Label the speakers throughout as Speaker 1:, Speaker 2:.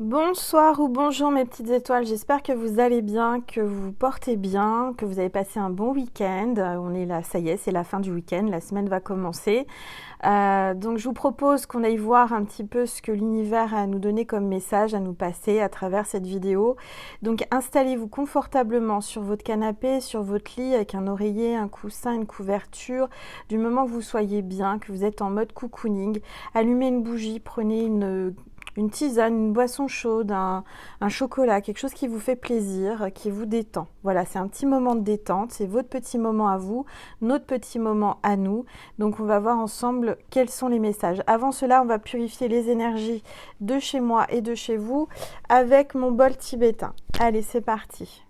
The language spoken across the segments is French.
Speaker 1: Bonsoir ou bonjour mes petites étoiles, j'espère que vous allez bien, que vous vous portez bien, que vous avez passé un bon week-end. On est là, ça y est, c'est la fin du week-end, la semaine va commencer. Donc je vous propose qu'on aille voir un petit peu ce que l'univers a à nous donner comme message, à nous passer à travers cette vidéo. Donc installez-vous confortablement sur votre canapé, sur votre lit, avec un oreiller, un coussin, une couverture. Du moment que vous soyez bien, que vous êtes en mode cocooning, allumez une bougie, prenez une tisane, une boisson chaude, un chocolat, quelque chose qui vous fait plaisir, qui vous détend. Voilà, c'est un petit moment de détente, c'est votre petit moment à vous, notre petit moment à nous. Donc on va voir ensemble quels sont les messages. Avant cela, on va purifier les énergies de chez moi et de chez vous avec mon bol tibétain. Allez, c'est parti.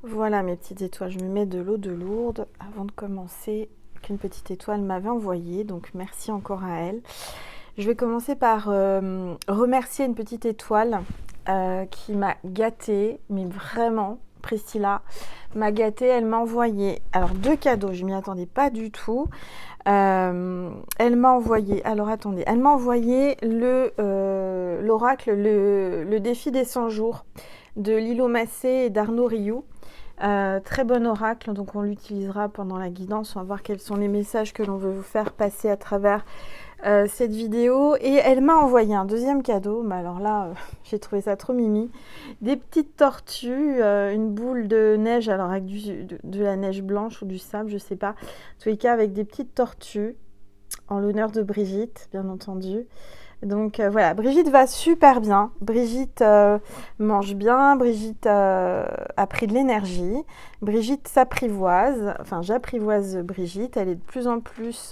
Speaker 1: Voilà mes petites étoiles, je me mets de l'eau de Lourdes avant de commencer, qu'une petite étoile m'avait envoyé, donc merci encore à elle. Je vais commencer par remercier une petite étoile qui m'a gâtée, mais vraiment, Priscilla m'a gâtée, elle m'a envoyé, alors 2 cadeaux, je m'y attendais pas du tout. Elle m'a envoyé, alors attendez, elle m'a envoyé l'oracle, le défi des 100 jours de Lilo Massé et d'Arnaud Rioux. Très bon oracle, donc on l'utilisera pendant la guidance. On va voir quels sont les messages que l'on veut vous faire passer à travers cette vidéo. Et elle m'a envoyé un deuxième cadeau, mais alors là, j'ai trouvé ça trop mimi. Des petites tortues, une boule de neige, alors avec de la neige blanche ou du sable, je sais pas. En tous les cas, avec des petites tortues, en l'honneur de Brigitte, bien entendu. Donc voilà, Brigitte va super bien. Brigitte mange bien, Brigitte a pris de l'énergie. Brigitte s'apprivoise, enfin j'apprivoise Brigitte, elle est de plus en plus,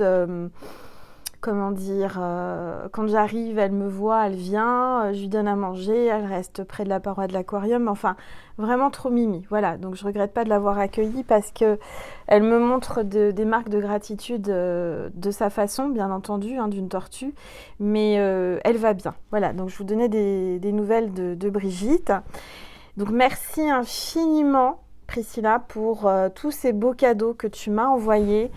Speaker 1: comment dire, quand j'arrive, elle me voit, elle vient, je lui donne à manger, elle reste près de la paroi de l'aquarium, enfin vraiment trop mimi. Voilà, donc je regrette pas de l'avoir accueillie parce que elle me montre des marques de gratitude de sa façon, bien entendu, hein, d'une tortue, mais elle va bien. Voilà, donc je vous donnais des nouvelles de Brigitte. Donc merci infiniment Priscilla pour tous ces beaux cadeaux que tu m'as envoyés.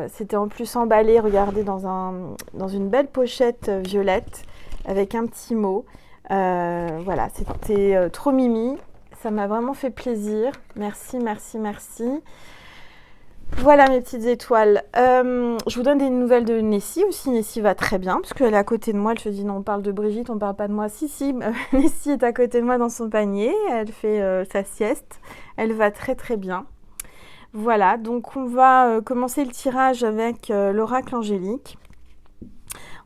Speaker 1: C'était en plus emballé, regardez, dans une belle pochette violette avec un petit mot. Voilà, c'était trop mimi. Ça m'a vraiment fait plaisir. Merci, merci, merci. Voilà mes petites étoiles. Je vous donne des nouvelles de Nessie aussi. Nessie va très bien parce qu'elle est à côté de moi. Elle se dit non, on parle de Brigitte, on parle pas de moi. Si, Nessie est à côté de moi dans son panier. Elle fait sa sieste. Elle va très très bien. Voilà, donc on va commencer le tirage avec l'oracle angélique.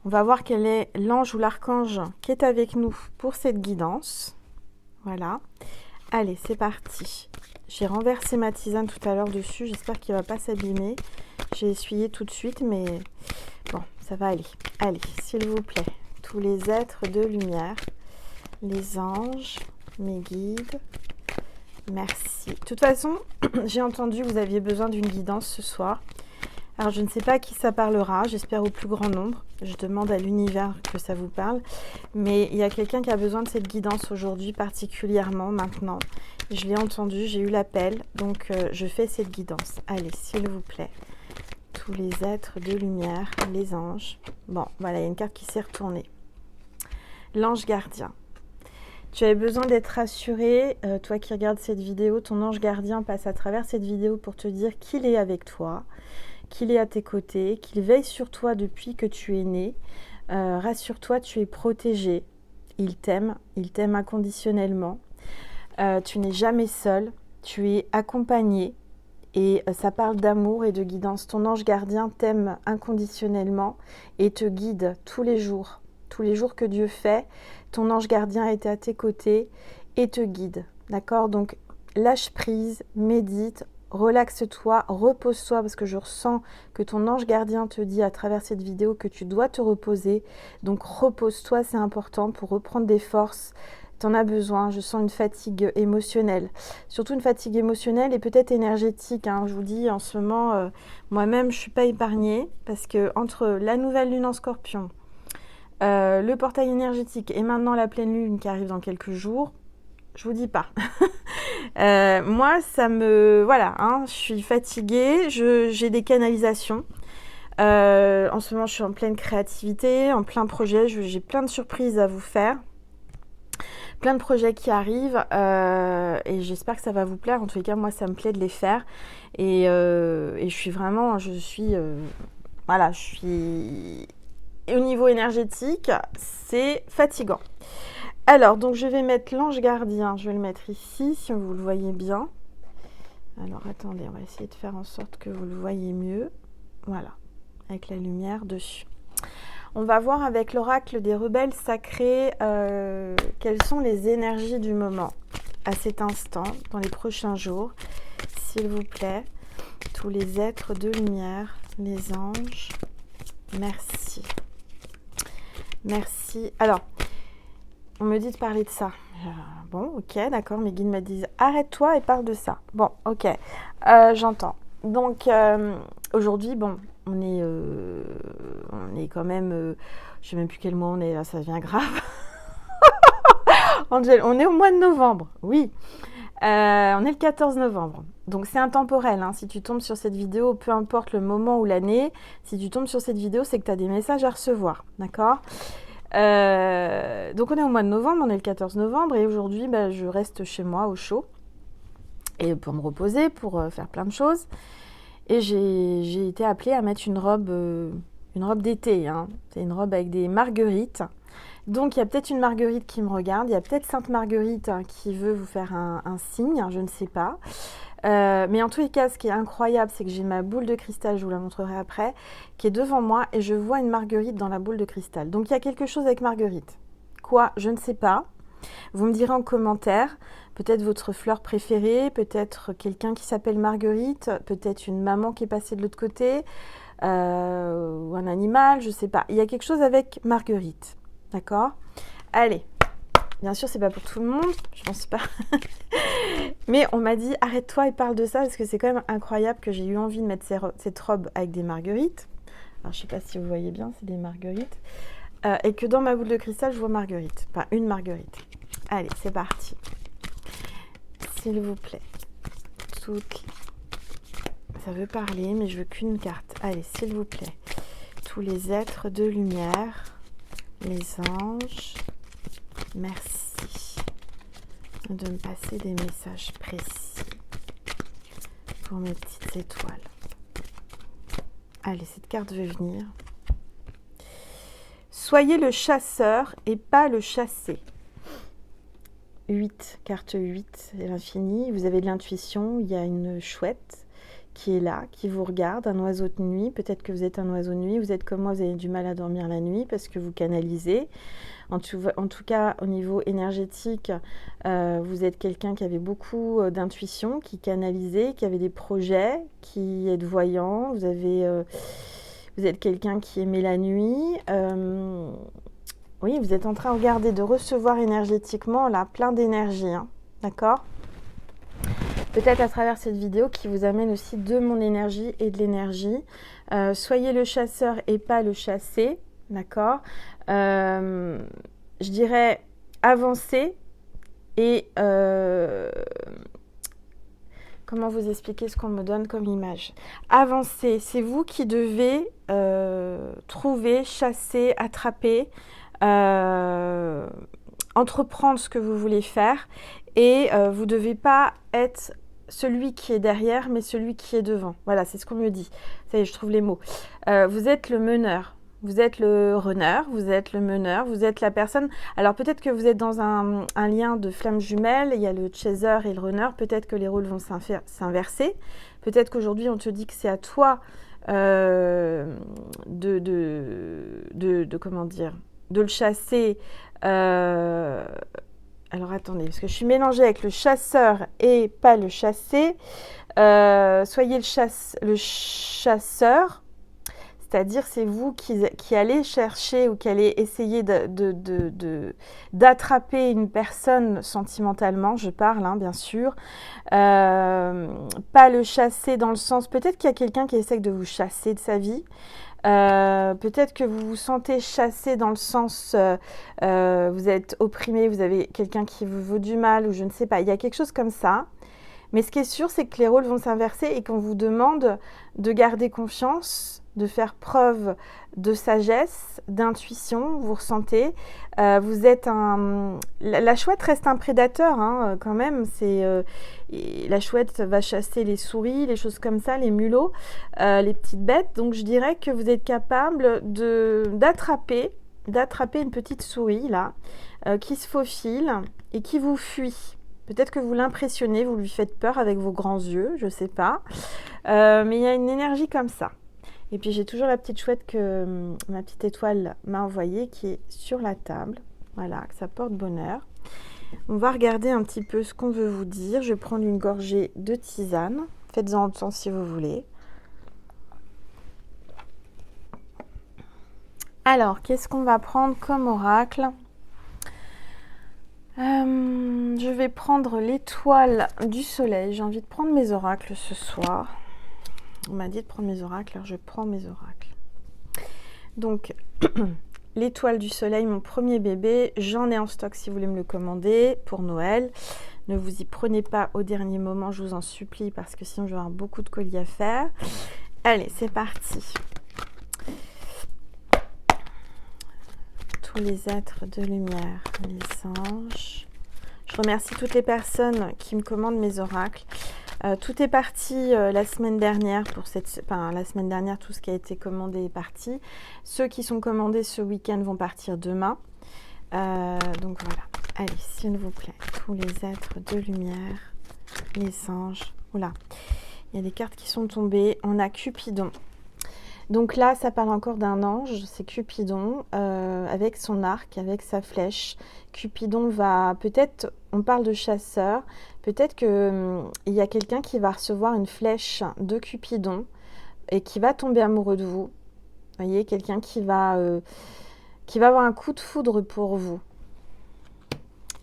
Speaker 1: On va voir quel est l'ange ou l'archange qui est avec nous pour cette guidance. Voilà. Allez, c'est parti. J'ai renversé ma tisane tout à l'heure dessus. J'espère qu'il ne va pas s'abîmer. J'ai essuyé tout de suite, mais bon, ça va aller. Allez, s'il vous plaît, tous les êtres de lumière, les anges, mes guides, merci. De toute façon, j'ai entendu que vous aviez besoin d'une guidance ce soir. Alors, je ne sais pas à qui ça parlera, j'espère au plus grand nombre. Je demande à l'univers que ça vous parle. Mais il y a quelqu'un qui a besoin de cette guidance aujourd'hui, particulièrement maintenant. Je l'ai entendu, j'ai eu l'appel, donc je fais cette guidance. Allez, s'il vous plaît. Tous les êtres de lumière, les anges. Bon, voilà, il y a une carte qui s'est retournée. L'ange gardien. Tu avais besoin d'être rassuré, toi qui regardes cette vidéo, ton ange gardien passe à travers cette vidéo pour te dire qu'il est avec toi, qu'il est à tes côtés, qu'il veille sur toi depuis que tu es né. Rassure-toi, tu es protégé. Il t'aime inconditionnellement. Tu n'es jamais seul, tu es accompagné. Et ça parle d'amour et de guidance. Ton ange gardien t'aime inconditionnellement et te guide tous les jours. Tous les jours que Dieu fait, ton ange gardien est à tes côtés et te guide. D'accord? Donc, lâche prise, médite, relaxe-toi, repose-toi parce que je ressens que ton ange gardien te dit à travers cette vidéo que tu dois te reposer. Donc, repose-toi, c'est important pour reprendre des forces. T'en as besoin, je sens une fatigue émotionnelle, surtout une fatigue émotionnelle et peut-être énergétique, hein. Je vous dis en ce moment, moi-même je ne suis pas épargnée parce que entre la nouvelle lune en scorpion, le portail énergétique et maintenant la pleine lune qui arrive dans quelques jours, je vous dis pas. Moi ça me... Voilà, hein, je suis fatiguée, j'ai des canalisations. En ce moment je suis en pleine créativité, en plein projet, j'ai plein de surprises à vous faire. Plein de projets qui arrivent et j'espère que ça va vous plaire. En tous les cas, moi, ça me plaît de les faire. Et je suis vraiment, voilà, je suis... Et au niveau énergétique, c'est fatigant. Alors, donc, je vais mettre l'ange gardien. Je vais le mettre ici, si vous le voyez bien. Alors, attendez, on va essayer de faire en sorte que vous le voyez mieux. Voilà, avec la lumière dessus. On va voir avec l'oracle des rebelles sacrés quelles sont les énergies du moment à cet instant, dans les prochains jours. S'il vous plaît, tous les êtres de lumière, les anges, merci. Merci. Alors, on me dit de parler de ça. Bon, ok, d'accord, mes guides me disent arrête-toi et parle de ça. Bon, ok, j'entends. Donc, aujourd'hui, bon, on est quand même, je ne sais même plus quel mois on est, là, ça devient grave. Angel, on est au mois de novembre, oui. On est le 14 novembre. Donc c'est intemporel, hein. Si tu tombes sur cette vidéo, peu importe le moment ou l'année, si tu tombes sur cette vidéo, c'est que tu as des messages à recevoir, d'accord? Donc on est au mois de novembre, on est le 14 novembre, et aujourd'hui, je reste chez moi au chaud, et pour me reposer, pour faire plein de choses. Et j'ai été appelée à mettre une robe d'été, hein. C'est une robe avec des marguerites. Donc il y a peut-être une marguerite qui me regarde, il y a peut-être Sainte Marguerite, hein, qui veut vous faire un signe, hein, je ne sais pas. Mais en tous les cas, ce qui est incroyable, c'est que j'ai ma boule de cristal, je vous la montrerai après, qui est devant moi et je vois une marguerite dans la boule de cristal. Donc il y a quelque chose avec Marguerite. Quoi? Je ne sais pas. Vous me direz en commentaire, peut-être votre fleur préférée, peut-être quelqu'un qui s'appelle Marguerite, peut-être une maman qui est passée de l'autre côté, ou un animal, je ne sais pas. Il y a quelque chose avec Marguerite, d'accord? Allez, bien sûr, c'est pas pour tout le monde, je pense pas. Mais on m'a dit, arrête-toi et parle de ça, parce que c'est quand même incroyable que j'ai eu envie de mettre cette robe avec des marguerites. Alors, je sais pas si vous voyez bien, c'est des marguerites. Et que dans ma boule de cristal, je vois Marguerite. Enfin, une Marguerite. Allez, c'est parti. S'il vous plaît. Ça veut parler, mais je veux qu'une carte. Allez, s'il vous plaît. Tous les êtres de lumière, les anges, merci de me passer des messages précis pour mes petites étoiles. Allez, cette carte veut venir. Soyez le chasseur et pas le chassé. 8, carte 8, c'est l'infini. Vous avez de l'intuition, il y a une chouette qui est là, qui vous regarde, un oiseau de nuit. Peut-être que vous êtes un oiseau de nuit, vous êtes comme moi, vous avez du mal à dormir la nuit parce que vous canalisez. En tout cas, au niveau énergétique, vous êtes quelqu'un qui avait beaucoup d'intuition, qui canalisait, qui avait des projets, qui est voyant. Vous êtes quelqu'un qui aimait la nuit. Oui, vous êtes en train, regardez, de recevoir énergétiquement, là, plein d'énergie, hein, d'accord? Peut-être à travers cette vidéo qui vous amène aussi de mon énergie et de l'énergie. Soyez le chasseur et pas le chassé, d'accord? Je dirais avancez et comment vous expliquer ce qu'on me donne comme image? Avancez, c'est vous qui devez trouver, chasser, attraper, entreprendre ce que vous voulez faire et vous ne devez pas être celui qui est derrière, mais celui qui est devant. Voilà, c'est ce qu'on me dit. Ça y est, je trouve les mots. Vous êtes le meneur. Vous êtes le runner, vous êtes le meneur, vous êtes la personne. Alors peut-être que vous êtes dans un lien de flammes jumelles, il y a le chaser et le runner, peut-être que les rôles vont s'inverser. Peut-être qu'aujourd'hui on te dit que c'est à toi comment dire, de le chasser. Alors attendez, parce que je suis mélangée avec le chasseur et pas le chassé. Soyez le chasseur. C'est-à-dire, c'est vous qui allez chercher ou qui allez essayer d'attraper une personne sentimentalement, je parle, hein, bien sûr. Pas le chasser dans le sens, peut-être qu'il y a quelqu'un qui essaie de vous chasser de sa vie. Peut-être que vous vous sentez chassé dans le sens, vous êtes opprimé, vous avez quelqu'un qui vous veut du mal ou je ne sais pas. Il y a quelque chose comme ça. Mais ce qui est sûr, c'est que les rôles vont s'inverser et qu'on vous demande de garder confiance, de faire preuve de sagesse, d'intuition, vous ressentez. Vous êtes la chouette reste un prédateur, hein, quand même. La chouette va chasser les souris, les choses comme ça, les mulots, les petites bêtes. Donc je dirais que vous êtes capable d'attraper une petite souris, là, qui se faufile et qui vous fuit. Peut-être que vous l'impressionnez, vous lui faites peur avec vos grands yeux, je ne sais pas. Mais il y a une énergie comme ça. Et puis j'ai toujours la petite chouette que ma petite étoile m'a envoyée qui est sur la table. Voilà, que ça porte bonheur. On va regarder un petit peu ce qu'on veut vous dire. Je vais prendre une gorgée de tisane. Faites-en autant si vous voulez. Alors, qu'est-ce qu'on va prendre comme oracle ? Je vais prendre l'étoile du soleil. J'ai envie de prendre mes oracles ce soir. On m'a dit de prendre mes oracles, alors je prends mes oracles. Donc, l'étoile du soleil, mon premier bébé, j'en ai en stock si vous voulez me le commander pour Noël. Ne vous y prenez pas au dernier moment, je vous en supplie, parce que sinon je vais avoir beaucoup de colis à faire. Allez, c'est parti. Tous les êtres de lumière, les anges. Je remercie toutes les personnes qui me commandent mes oracles. Tout est parti la semaine dernière la semaine dernière, tout ce qui a été commandé est parti. Ceux qui sont commandés ce week-end vont partir demain. Donc voilà. Allez, s'il vous plaît, tous les êtres de lumière, les anges. Oula, il y a des cartes qui sont tombées. On a Cupidon. Donc là, ça parle encore d'un ange, c'est Cupidon, avec son arc, avec sa flèche. Cupidon va, peut-être, on parle de chasseur, peut-être qu'il y a quelqu'un qui va recevoir une flèche de Cupidon et qui va tomber amoureux de vous. Vous voyez, quelqu'un qui va avoir un coup de foudre pour vous.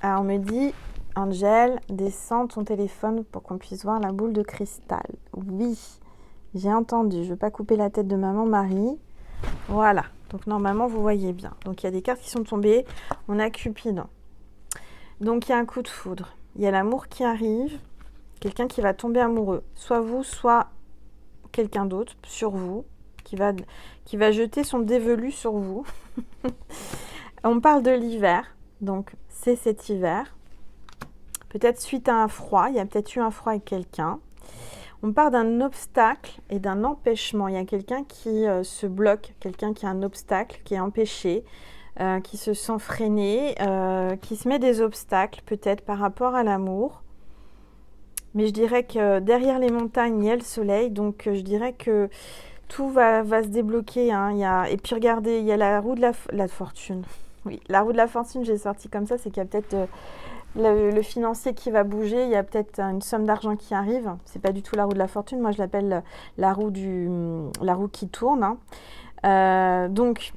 Speaker 1: Alors, on me dit, Angel, descends ton téléphone pour qu'on puisse voir la boule de cristal. Oui. J'ai entendu, je ne veux pas couper la tête de maman Marie. Voilà, donc normalement vous voyez bien. Donc il y a des cartes qui sont tombées, on a Cupidon. Donc il y a un coup de foudre, il y a l'amour qui arrive, quelqu'un qui va tomber amoureux. Soit vous, soit quelqu'un d'autre sur vous, qui va jeter son dévolu sur vous. On parle de l'hiver, donc c'est cet hiver. Peut-être suite à un froid, il y a peut-être eu un froid avec quelqu'un. On part d'un obstacle et d'un empêchement. Il y a quelqu'un qui se bloque, quelqu'un qui a un obstacle, qui est empêché, qui se sent freiné, qui se met des obstacles peut-être par rapport à l'amour. Mais je dirais que derrière les montagnes, il y a le soleil. Donc je dirais que tout va se débloquer. Hein. Et puis regardez, il y a la roue de la fortune. Oui, la roue de la fortune, j'ai sorti comme ça, c'est qu'il y a peut-être... le financier qui va bouger, il y a peut-être une somme d'argent qui arrive. C'est pas du tout la roue de la fortune, moi je l'appelle la roue qui tourne. Hein. Donc,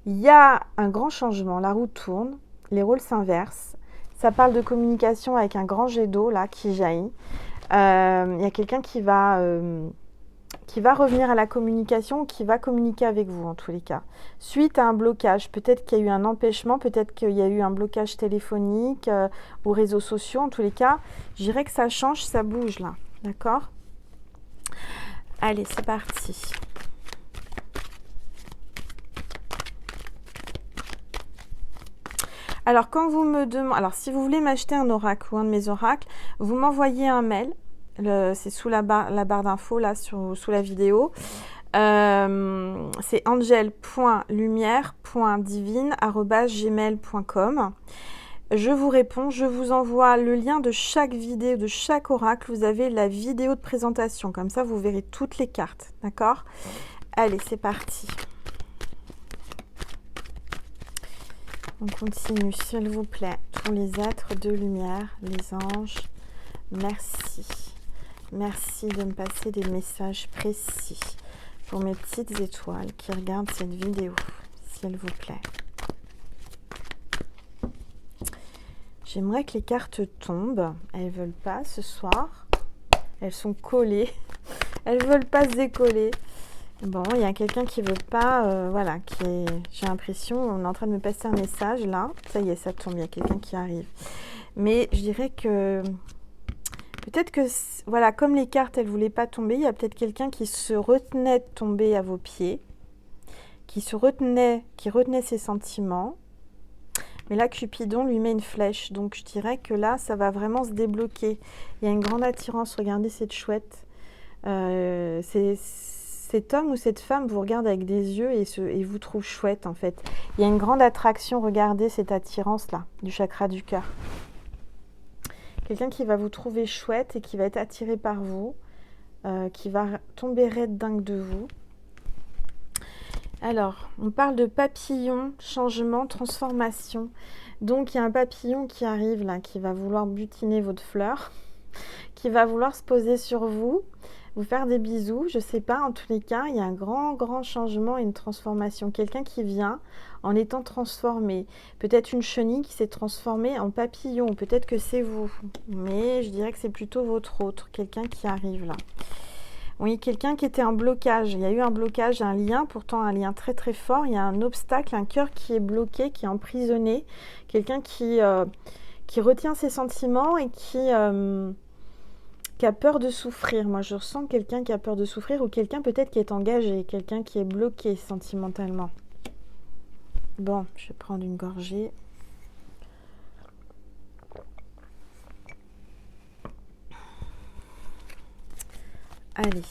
Speaker 1: il y a un grand changement, la roue tourne, les rôles s'inversent. Ça parle de communication avec un grand jet d'eau là qui jaillit. Il y a quelqu'un qui va qui va revenir à la communication, qui va communiquer avec vous en tous les cas. Suite à un blocage, peut-être qu'il y a eu un empêchement, peut-être qu'il y a eu un blocage téléphonique ou réseaux sociaux. En tous les cas, je dirais que ça change, ça bouge là. D'accord? Allez, c'est parti. Alors, quand vous me demandez, alors si vous voulez m'acheter un oracle ou un de mes oracles, vous m'envoyez un mail. C'est sous la barre d'infos là, sous la vidéo. C'est angel.lumière.divine@gmail.com. Je vous réponds, je vous envoie le lien de chaque vidéo, de chaque oracle. Vous avez la vidéo de présentation, comme ça vous verrez toutes les cartes, d'accord? Allez, c'est parti. On continue, s'il vous plaît, tous les êtres de lumière, les anges, merci. Merci de me passer des messages précis pour mes petites étoiles qui regardent cette vidéo, s'il vous plaît. J'aimerais que les cartes tombent. Elles ne veulent pas ce soir. Elles sont collées. Elles ne veulent pas se décoller. Bon, il y a quelqu'un qui ne veut pas, voilà, j'ai l'impression, on est en train de me passer un message là. Ça y est, ça tombe, il y a quelqu'un qui arrive. Mais je dirais que, peut-être que, voilà, comme les cartes, elles ne voulaient pas tomber, il y a peut-être quelqu'un qui se retenait de tomber à vos pieds, qui retenait ses sentiments. Mais là, Cupidon lui met une flèche. Donc, je dirais que là, ça va vraiment se débloquer. Il y a une grande attirance. Regardez cette chouette. Cet homme ou cette femme vous regarde avec des yeux et vous trouve chouette, en fait. Il y a une grande attraction. Regardez cette attirance-là, du chakra du cœur. Quelqu'un qui va vous trouver chouette et qui va être attiré par vous, qui va tomber raide dingue de vous. Alors, on parle de papillon, changement, transformation. Donc, il y a un papillon qui arrive là, qui va vouloir butiner votre fleur, qui va vouloir se poser sur vous, vous faire des bisous. Je ne sais pas, en tous les cas, il y a un grand changement et une transformation. Quelqu'un qui vient en étant transformé. Peut-être une chenille qui s'est transformée en papillon. Peut-être que c'est vous. Mais je dirais que c'est plutôt votre autre. Quelqu'un qui arrive là. Oui, quelqu'un qui était en blocage. Il y a eu un blocage, un lien, pourtant un lien très fort. Il y a un obstacle, un cœur qui est bloqué, qui est emprisonné. Quelqu'un qui retient ses sentiments et qui a peur de souffrir. Moi, je ressens quelqu'un qui a peur de souffrir ou quelqu'un peut-être qui est engagé, quelqu'un qui est bloqué sentimentalement. Bon, je vais prendre une gorgée. Allez.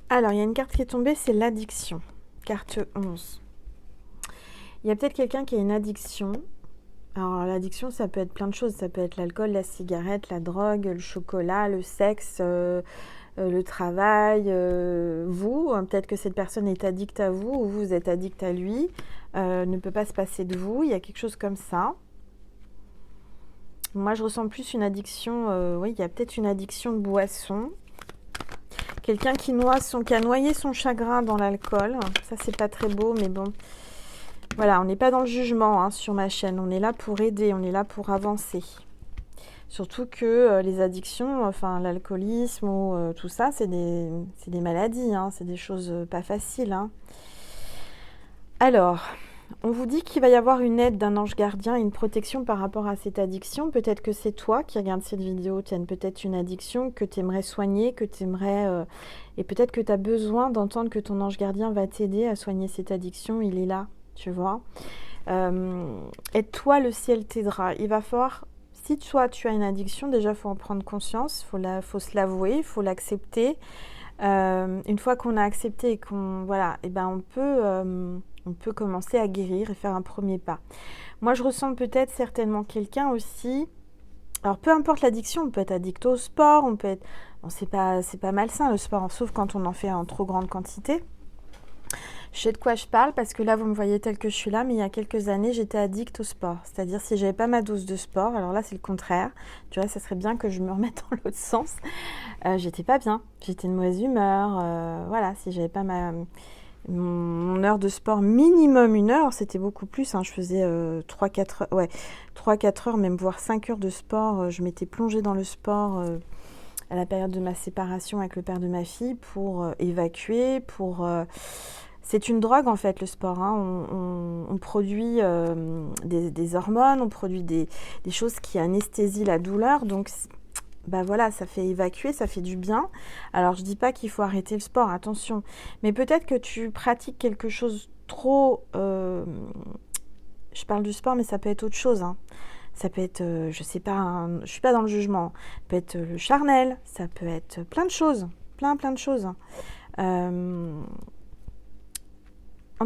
Speaker 1: Alors, il y a une carte qui est tombée, c'est l'addiction. Carte 11. Il y a peut-être quelqu'un qui a une addiction. Alors, l'addiction, ça peut être plein de choses. Ça peut être l'alcool, la cigarette, la drogue, le chocolat, le sexe, le travail. Vous, peut-être que cette personne est addicte à vous ou vous êtes addict à lui. Ne peut pas se passer de vous. Il y a quelque chose comme ça. Moi, je ressens plus une addiction, oui, il y a peut-être une addiction de boisson. Quelqu'un qui a noyé son chagrin dans l'alcool. Ça, c'est pas très beau, mais bon. Voilà, on n'est pas dans le jugement hein, sur ma chaîne. On est là pour aider, on est là pour avancer. Surtout que les addictions, enfin l'alcoolisme ou tout ça, c'est des maladies. Hein, c'est des choses pas faciles. Hein. Alors... On vous dit qu'il va y avoir une aide d'un ange gardien, une protection par rapport à cette addiction. Peut-être que c'est toi qui regardes cette vidéo, tu as peut-être une addiction que tu aimerais soigner, que tu aimerais... et peut-être que tu as besoin d'entendre que ton ange gardien va t'aider à soigner cette addiction. Il est là, tu vois. Aide-toi, le ciel t'aidera. Il va falloir... Si toi, tu as une addiction, déjà, il faut en prendre conscience, faut se l'avouer, il faut l'accepter. Une fois qu'on a accepté et qu'on... Voilà, et ben on peut commencer à guérir et faire un premier pas. Moi, je ressens peut-être certainement quelqu'un aussi. Alors, peu importe l'addiction, on peut être addict au sport, on peut être... Bon, c'est pas malsain le sport, sauf quand on en fait en trop grande quantité. Je sais de quoi je parle parce que là, vous me voyez tel que je suis là, mais il y a quelques années, j'étais addict au sport. C'est-à-dire, si j'avais pas ma dose de sport, alors là, c'est le contraire. Tu vois, ça serait bien que je me remette dans l'autre sens. J'étais pas bien, j'étais de mauvaise humeur. Voilà, si j'avais pas mon heure de sport, minimum 1 heure, c'était beaucoup plus, hein, je faisais 3-4 heures, même voire 5 heures de sport, je m'étais plongée dans le sport, à la période de ma séparation avec le père de ma fille pour évacuer, pour... c'est une drogue en fait le sport, hein. On produit des hormones, on produit des choses qui anesthésient la douleur, donc bah voilà, ça fait évacuer, ça fait du bien. Alors je dis pas qu'il faut arrêter le sport, attention, mais peut-être que tu pratiques quelque chose trop... je parle du sport, mais ça peut être autre chose, hein. Ça peut être, je sais pas, je suis pas dans le jugement. Ça peut être le charnel, ça peut être plein de choses, plein de choses. En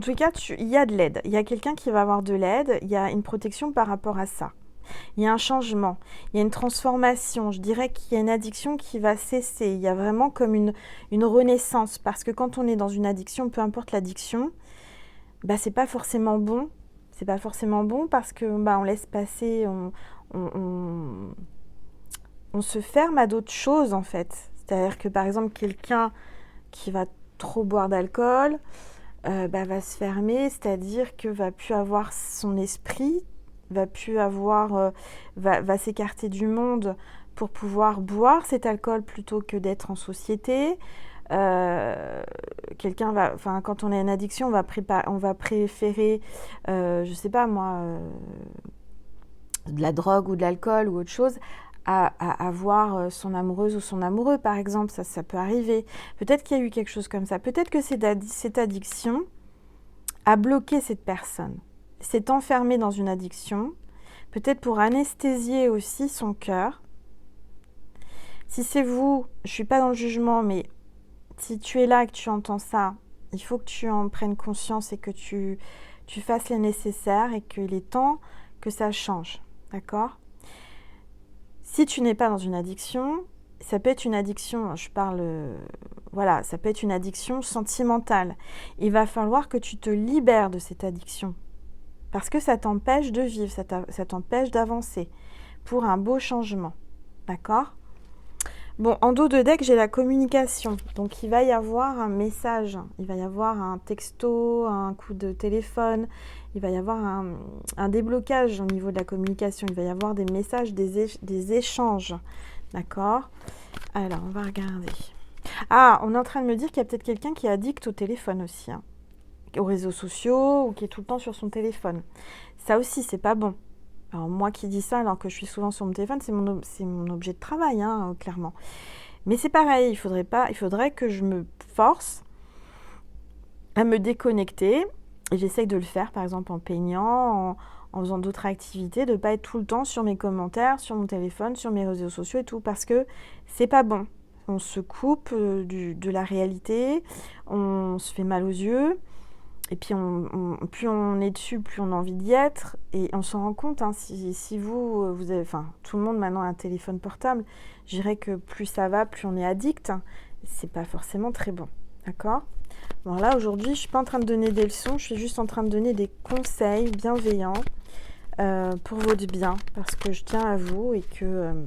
Speaker 1: tout cas, il y a de l'aide. Il y a quelqu'un qui va avoir de l'aide. Il y a une protection par rapport à ça. Il y a un changement. Il y a une transformation. Je dirais qu'il y a une addiction qui va cesser. Il y a vraiment comme une renaissance. Parce que quand on est dans une addiction, peu importe l'addiction, bah, c'est pas forcément bon. C'est pas forcément bon parce que bah, on laisse passer, on se ferme à d'autres choses en fait. C'est-à-dire que par exemple, quelqu'un qui va trop boire d'alcool bah, va se fermer, c'est-à-dire que va plus avoir son esprit, va plus avoir, va s'écarter du monde pour pouvoir boire cet alcool plutôt que d'être en société. Quelqu'un va, enfin, quand on a une addiction, on va préférer, je sais pas moi, de la drogue ou de l'alcool ou autre chose, à avoir son amoureuse ou son amoureux, par exemple. Ça peut arriver. Peut-être qu'il y a eu quelque chose comme ça. Peut-être que cette addiction a bloqué cette personne, s'est enfermée dans une addiction, peut-être pour anesthésier aussi son cœur. Si c'est vous, je suis pas dans le jugement, mais si tu es là et que tu entends ça, il faut que tu en prennes conscience et que tu fasses le nécessaire et qu'il est temps que ça change. D'accord ? Si tu n'es pas dans une addiction, ça peut être une addiction, voilà, ça peut être une addiction sentimentale. Il va falloir que tu te libères de cette addiction parce que ça t'empêche de vivre, ça t'empêche d'avancer pour un beau changement. D'accord ? Bon, en dos de deck, j'ai la communication. Donc, il va y avoir un message, il va y avoir un texto, un coup de téléphone, il va y avoir un déblocage au niveau de la communication. Il va y avoir des messages, des échanges. D'accord ? Alors, on va regarder. Ah, on est en train de me dire qu'il y a peut-être quelqu'un qui est addict au téléphone aussi, hein, aux réseaux sociaux ou qui est tout le temps sur son téléphone. Ça aussi, c'est pas bon. Alors moi qui dis ça alors que je suis souvent sur mon téléphone, c'est mon objet de travail, hein, clairement. Mais c'est pareil, il faudrait que je me force à me déconnecter. Et j'essaye de le faire, par exemple en peignant, en faisant d'autres activités, de ne pas être tout le temps sur mes commentaires, sur mon téléphone, sur mes réseaux sociaux et tout, parce que c'est pas bon. On se coupe de la réalité, on se fait mal aux yeux. Et puis, plus on est dessus, plus on a envie d'y être. Et on s'en rend compte, hein, si vous avez... Enfin, tout le monde maintenant a un téléphone portable. Je dirais que plus ça va, plus on est addict. C'est pas forcément très bon. D'accord ? Bon, là, aujourd'hui, je ne suis pas en train de donner des leçons. Je suis juste en train de donner des conseils bienveillants pour votre bien. Parce que je tiens à vous et que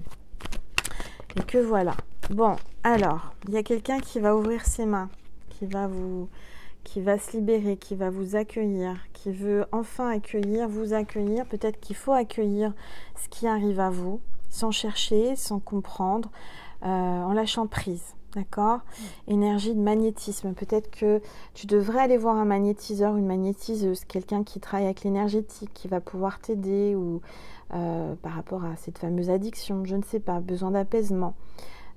Speaker 1: voilà. Bon, alors, il y a quelqu'un qui va ouvrir ses mains, qui va se libérer, qui va vous accueillir, qui veut enfin vous accueillir. Peut-être qu'il faut accueillir ce qui arrive à vous, sans chercher, sans comprendre, en lâchant prise. D'accord ? Énergie de magnétisme. Peut-être que tu devrais aller voir un magnétiseur, une magnétiseuse, quelqu'un qui travaille avec l'énergétique, qui va pouvoir t'aider ou par rapport à cette fameuse addiction, je ne sais pas, besoin d'apaisement,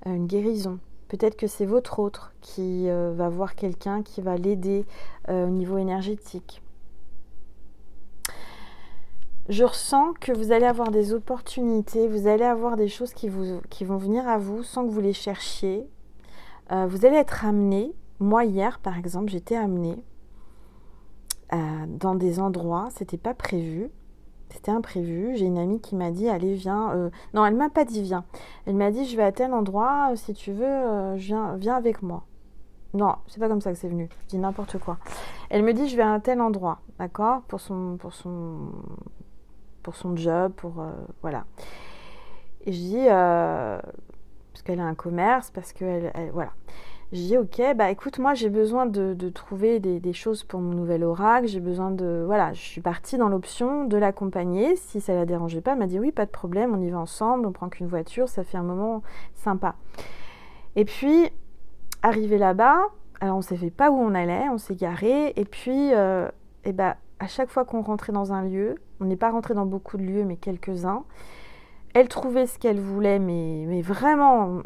Speaker 1: une guérison. Peut-être que c'est votre autre qui va voir quelqu'un qui va l'aider au niveau énergétique. Je ressens que vous allez avoir des opportunités, vous allez avoir des choses qui vont venir à vous sans que vous les cherchiez. Vous allez être amené. Moi, hier, par exemple, j'étais amenée dans des endroits, c'était pas prévu. C'était imprévu. J'ai une amie qui m'a dit, allez, viens. Non, elle m'a pas dit viens. Elle m'a dit, je vais à tel endroit, si tu veux, viens avec moi. Non, c'est pas comme ça que c'est venu. Je dis n'importe quoi. Elle me dit, je vais à un tel endroit, d'accord, pour son job, voilà. Et je dis, parce qu'elle a un commerce, parce que voilà. Je dis ok, bah écoute, moi j'ai besoin de trouver des choses pour mon nouvel oracle, j'ai besoin de... Voilà, je suis partie dans l'option de l'accompagner, si ça la dérangeait pas, elle m'a dit oui, pas de problème, on y va ensemble, on prend qu'une voiture, ça fait un moment sympa. Et puis, arrivé là-bas, alors on ne savait pas où on allait, on s'est garé. Et puis, à chaque fois qu'on rentrait dans un lieu, on n'est pas rentré dans beaucoup de lieux, mais quelques-uns, elle trouvait ce qu'elle voulait, mais vraiment,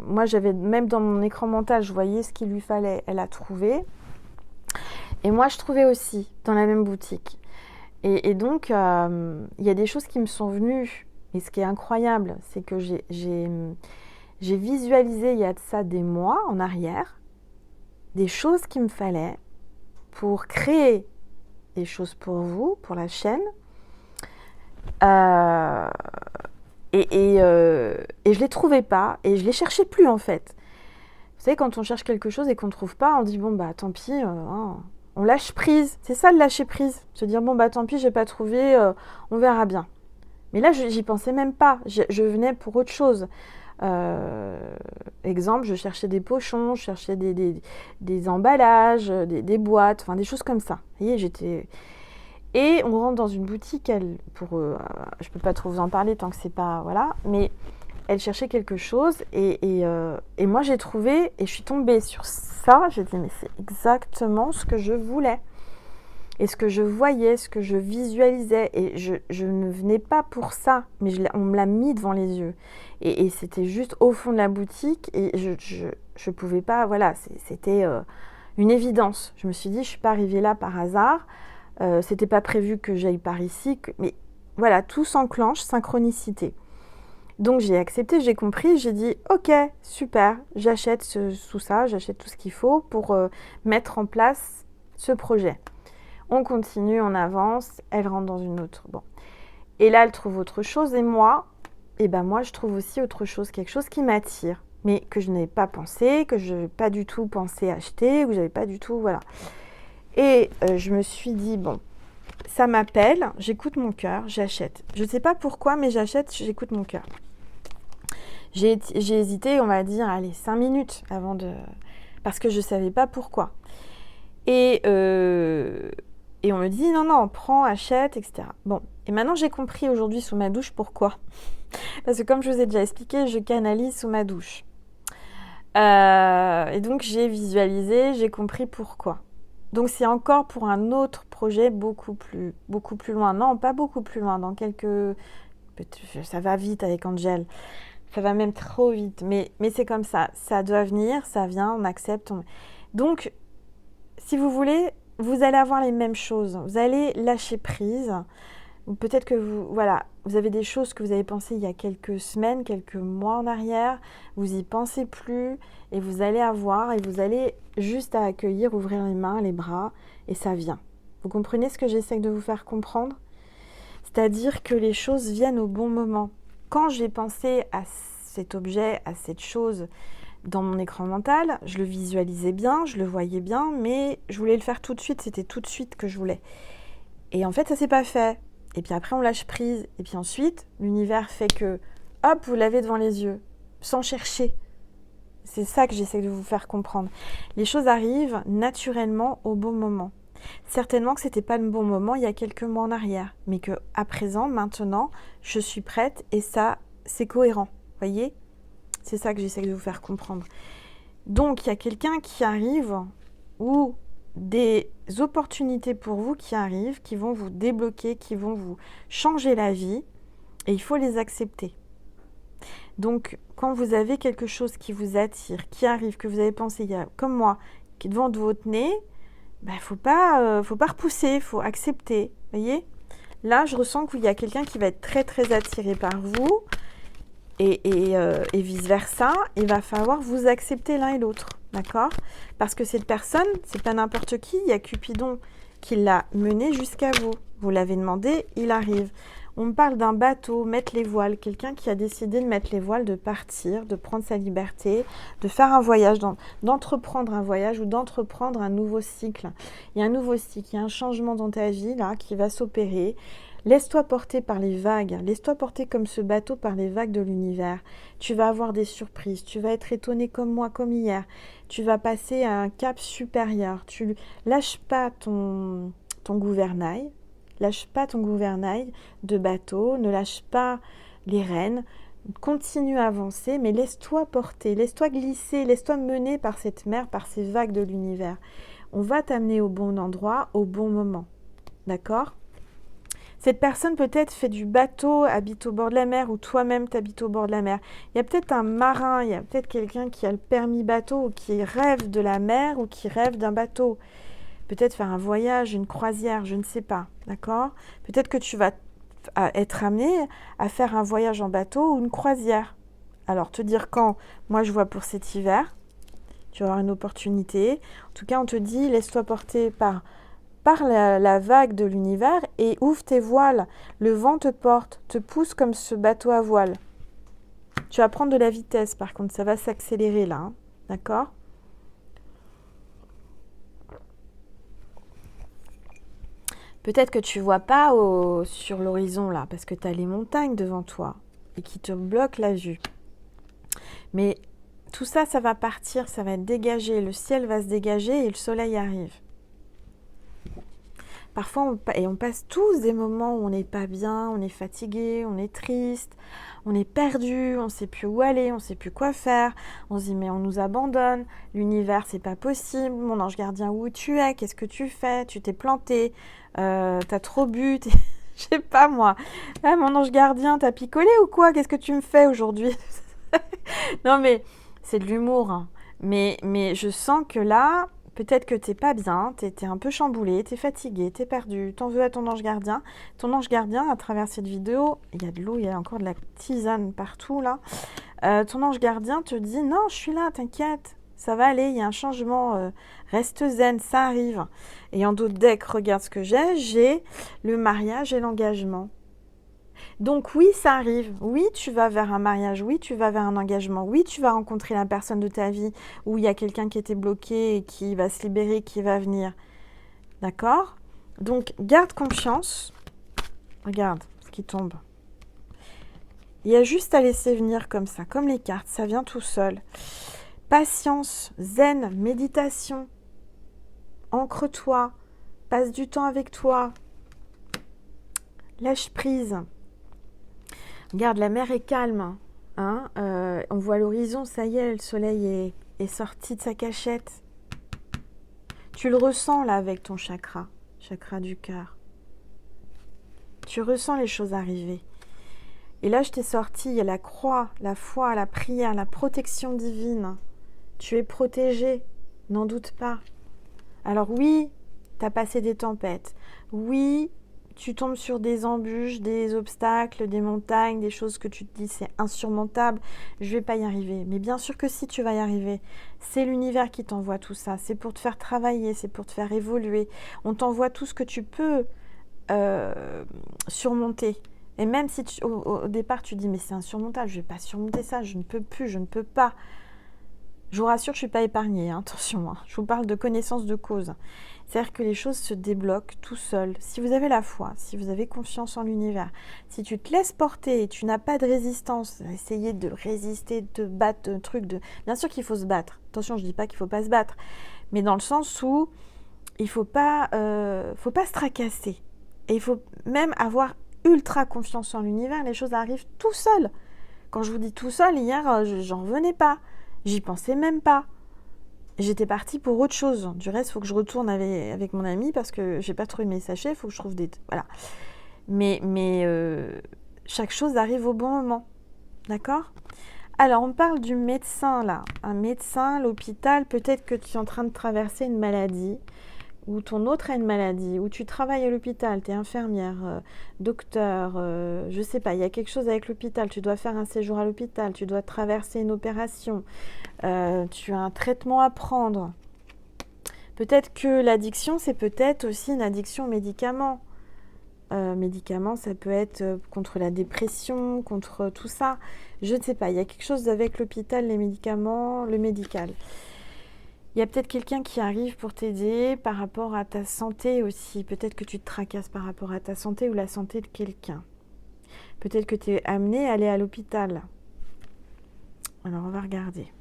Speaker 1: moi j'avais, même dans mon écran mental, je voyais ce qu'il lui fallait, elle a trouvé. Et moi je trouvais aussi, dans la même boutique. Et donc, il y a des choses qui me sont venues. Et ce qui est incroyable, c'est que j'ai visualisé il y a de ça des mois en arrière, des choses qu'il me fallait pour créer des choses pour vous, pour la chaîne. Euh, et je les trouvais pas, et je les cherchais plus en fait. Vous savez, quand on cherche quelque chose et qu'on ne trouve pas, on dit bon bah tant pis, hein, on lâche prise. C'est ça le lâcher prise, se dire bon bah tant pis, j'ai pas trouvé, on verra bien. Mais là, j'y pensais même pas. Je venais pour autre chose. Exemple, je cherchais des pochons, je cherchais des emballages, des boîtes, enfin des choses comme ça. Vous voyez, Et on rentre dans une boutique, je peux pas trop vous en parler tant que c'est pas... Voilà, mais elle cherchait quelque chose et moi j'ai trouvé et je suis tombée sur ça. J'ai dit mais c'est exactement ce que je voulais. Et ce que je voyais, ce que je visualisais, et je ne venais pas pour ça, mais on me l'a mis devant les yeux. Et c'était juste au fond de la boutique, et je pouvais pas, voilà, c'était une évidence. Je me suis dit, je ne suis pas arrivée là par hasard, c'était pas prévu que j'aille par ici, mais voilà, tout s'enclenche, synchronicité. Donc j'ai accepté, j'ai compris, j'ai dit, ok, super, j'achète tout ça, j'achète tout ce qu'il faut pour mettre en place ce projet. On continue, on avance, elle rentre dans une autre. Bon. Et là, elle trouve autre chose. Et moi, moi, je trouve aussi autre chose, quelque chose qui m'attire, mais que je n'avais pas pensé, que je n'avais pas du tout pensé acheter, que j'avais pas du tout, voilà. Et je me suis dit, bon, ça m'appelle, j'écoute mon cœur, j'achète. Je ne sais pas pourquoi, mais j'achète, j'écoute mon cœur. J'ai hésité, on va dire, allez, 5 minutes avant de... Parce que je ne savais pas pourquoi. Et on me dit non, prends, achète, etc. Bon, et maintenant j'ai compris aujourd'hui sous ma douche pourquoi. Parce que comme je vous ai déjà expliqué, je canalise sous ma douche. Et donc j'ai visualisé, j'ai compris pourquoi. Donc c'est encore pour un autre projet beaucoup plus loin. Non, pas beaucoup plus loin, dans quelques... Ça va vite avec Angel. Ça va même trop vite. Mais c'est comme ça. Ça doit venir, ça vient, on accepte. Donc, si vous voulez, vous allez avoir les mêmes choses. Vous allez lâcher prise. Ou peut-être que vous avez des choses que vous avez pensées il y a quelques semaines, quelques mois en arrière. Vous y pensez plus et vous allez avoir et vous allez juste à accueillir, ouvrir les mains, les bras et ça vient. Vous comprenez ce que j'essaie de vous faire comprendre ? C'est-à-dire que les choses viennent au bon moment. Quand j'ai pensé à cet objet, à cette chose dans mon écran mental, je le visualisais bien, je le voyais bien, mais je voulais le faire tout de suite, c'était tout de suite que je voulais. Et en fait, ça s'est pas fait. Et puis après, on lâche prise. Et puis ensuite, l'univers fait que, hop, vous l'avez devant les yeux, sans chercher. C'est ça que j'essaie de vous faire comprendre. Les choses arrivent naturellement au bon moment. Certainement que c'était pas le bon moment il y a quelques mois en arrière, mais que à présent, maintenant, je suis prête et ça, c'est cohérent. Voyez ? C'est ça que j'essaie de vous faire comprendre. Donc, il y a quelqu'un qui arrive ou des opportunités pour vous qui arrivent, qui vont vous débloquer, qui vont vous changer la vie et il faut les accepter. Donc, quand vous avez quelque chose qui vous attire, qui arrive, que vous avez pensé, comme moi, qui est devant votre nez, faut pas repousser, il faut accepter. Voyez ? Là, je ressens qu'il y a quelqu'un qui va être très très attiré par vous et vice-versa. Il va falloir vous accepter l'un et l'autre, d'accord ? Parce que cette personne, c'est pas n'importe qui, il y a Cupidon qui l'a mené jusqu'à vous. Vous l'avez demandé, il arrive. On me parle d'un bateau, mettre les voiles, quelqu'un qui a décidé de mettre les voiles, de partir, de prendre sa liberté, de faire un voyage, d'entreprendre un voyage ou d'entreprendre un nouveau cycle. Il y a un nouveau cycle, il y a un changement dans ta vie là qui va s'opérer. Laisse-toi porter par les vagues, laisse-toi porter comme ce bateau par les vagues de l'univers. Tu vas avoir des surprises, tu vas être étonné comme moi, comme hier. Tu vas passer à un cap supérieur. Tu lâches pas ton gouvernail. Lâche pas ton gouvernail de bateau, ne lâche pas les rênes, continue à avancer, mais laisse-toi porter, laisse-toi glisser, laisse-toi mener par cette mer, par ces vagues de l'univers. On va t'amener au bon endroit, au bon moment. D'accord ? Cette personne peut-être fait du bateau, habite au bord de la mer, ou toi-même t'habites au bord de la mer. Il y a peut-être un marin, il y a peut-être quelqu'un qui a le permis bateau, ou qui rêve de la mer, ou qui rêve d'un bateau. Peut-être faire un voyage, une croisière, je ne sais pas. D'accord ? Peut-être que tu vas être amené à faire un voyage en bateau ou une croisière. Alors, te dire quand, moi je vois pour cet hiver, tu vas avoir une opportunité. En tout cas, on te dit, laisse-toi porter par la vague de l'univers et ouvre tes voiles. Le vent te porte, te pousse comme ce bateau à voile. Tu vas prendre de la vitesse, par contre, ça va s'accélérer là. Hein. D'accord ? Peut-être que tu ne vois pas sur l'horizon là, parce que tu as les montagnes devant toi et qui te bloquent la vue. Mais tout ça, ça va partir, ça va être dégagé. Le ciel va se dégager et le soleil arrive. Parfois, on passe tous des moments où on n'est pas bien, on est fatigué, on est triste, on est perdu, on ne sait plus où aller, on ne sait plus quoi faire. On se dit mais on nous abandonne, l'univers c'est pas possible, mon ange gardien où tu es, qu'est-ce que tu fais, tu t'es planté, t'as trop bu, je sais pas moi. Ah, mon ange gardien, t'as picolé ou quoi? Qu'est-ce que tu me fais aujourd'hui? Non mais c'est de l'humour, hein. Mais je sens que là, peut-être que t'es pas bien, t'es un peu chamboulé, t'es fatigué, t'es perdu, t'en veux à ton ange gardien. Ton ange gardien, à travers cette vidéo, il y a de l'eau, il y a encore de la tisane partout là. Ton ange gardien te dit non, je suis là, t'inquiète, ça va aller, il y a un changement, reste zen, ça arrive. Et en dos de deck, regarde ce que j'ai le mariage et l'engagement. Donc oui, ça arrive. Oui, tu vas vers un mariage. Oui, tu vas vers un engagement. Oui, tu vas rencontrer la personne de ta vie où il y a quelqu'un qui était bloqué et qui va se libérer, qui va venir. D'accord ? Donc, garde confiance. Regarde ce qui tombe. Il y a juste à laisser venir comme ça, comme les cartes. Ça vient tout seul. Patience, zen, méditation. Ancre-toi. Passe du temps avec toi. Lâche prise. Regarde, la mer est calme. Hein, on voit l'horizon, ça y est, le soleil est sorti de sa cachette. Tu le ressens là avec ton chakra du cœur. Tu ressens les choses arriver. Et là, je t'ai sorti, il y a la croix, la foi, la prière, la protection divine. Tu es protégé, n'en doute pas. Alors oui, tu as passé des tempêtes. Oui, tu tombes sur des embûches, des obstacles, des montagnes, des choses que tu te dis c'est insurmontable, je vais pas y arriver. Mais bien sûr que si, tu vas y arriver. C'est l'univers qui t'envoie tout ça, c'est pour te faire travailler, c'est pour te faire évoluer. On t'envoie tout ce que tu peux surmonter. Et même si au départ tu dis mais c'est insurmontable, je vais pas surmonter ça, je ne peux plus, je ne peux pas. Je vous rassure, je ne suis pas épargnée, hein, attention, hein. Je vous parle de connaissance de cause. C'est-à-dire que les choses se débloquent tout seul. Si vous avez la foi, si vous avez confiance en l'univers, si tu te laisses porter et tu n'as pas de résistance, essayer de résister, de te battre, un truc de... Bien sûr qu'il faut se battre. Attention, je ne dis pas qu'il ne faut pas se battre. Mais dans le sens où il ne faut pas se tracasser. Et il faut même avoir ultra confiance en l'univers. Les choses arrivent tout seul. Quand je vous dis tout seul, hier, j'en revenais pas. J'y pensais même pas. J'étais partie pour autre chose. Du reste, il faut que je retourne avec mon ami parce que j'ai pas trouvé mes sachets. Il faut que je trouve des... Voilà. Mais chaque chose arrive au bon moment. D'accord ? Alors, on parle du médecin, là. Un médecin, l'hôpital, peut-être que tu es en train de traverser une maladie ou ton autre a une maladie, ou tu travailles à l'hôpital, tu es infirmière, docteur, je sais pas, il y a quelque chose avec l'hôpital, tu dois faire un séjour à l'hôpital, tu dois traverser une opération, tu as un traitement à prendre. Peut-être que l'addiction, c'est peut-être aussi une addiction aux médicaments. Médicaments, ça peut être contre la dépression, contre tout ça. Je ne sais pas, il y a quelque chose avec l'hôpital, les médicaments, le médical. Il y a peut-être quelqu'un qui arrive pour t'aider par rapport à ta santé aussi. Peut-être que tu te tracasses par rapport à ta santé ou la santé de quelqu'un. Peut-être que tu es amené à aller à l'hôpital. Alors, on va regarder.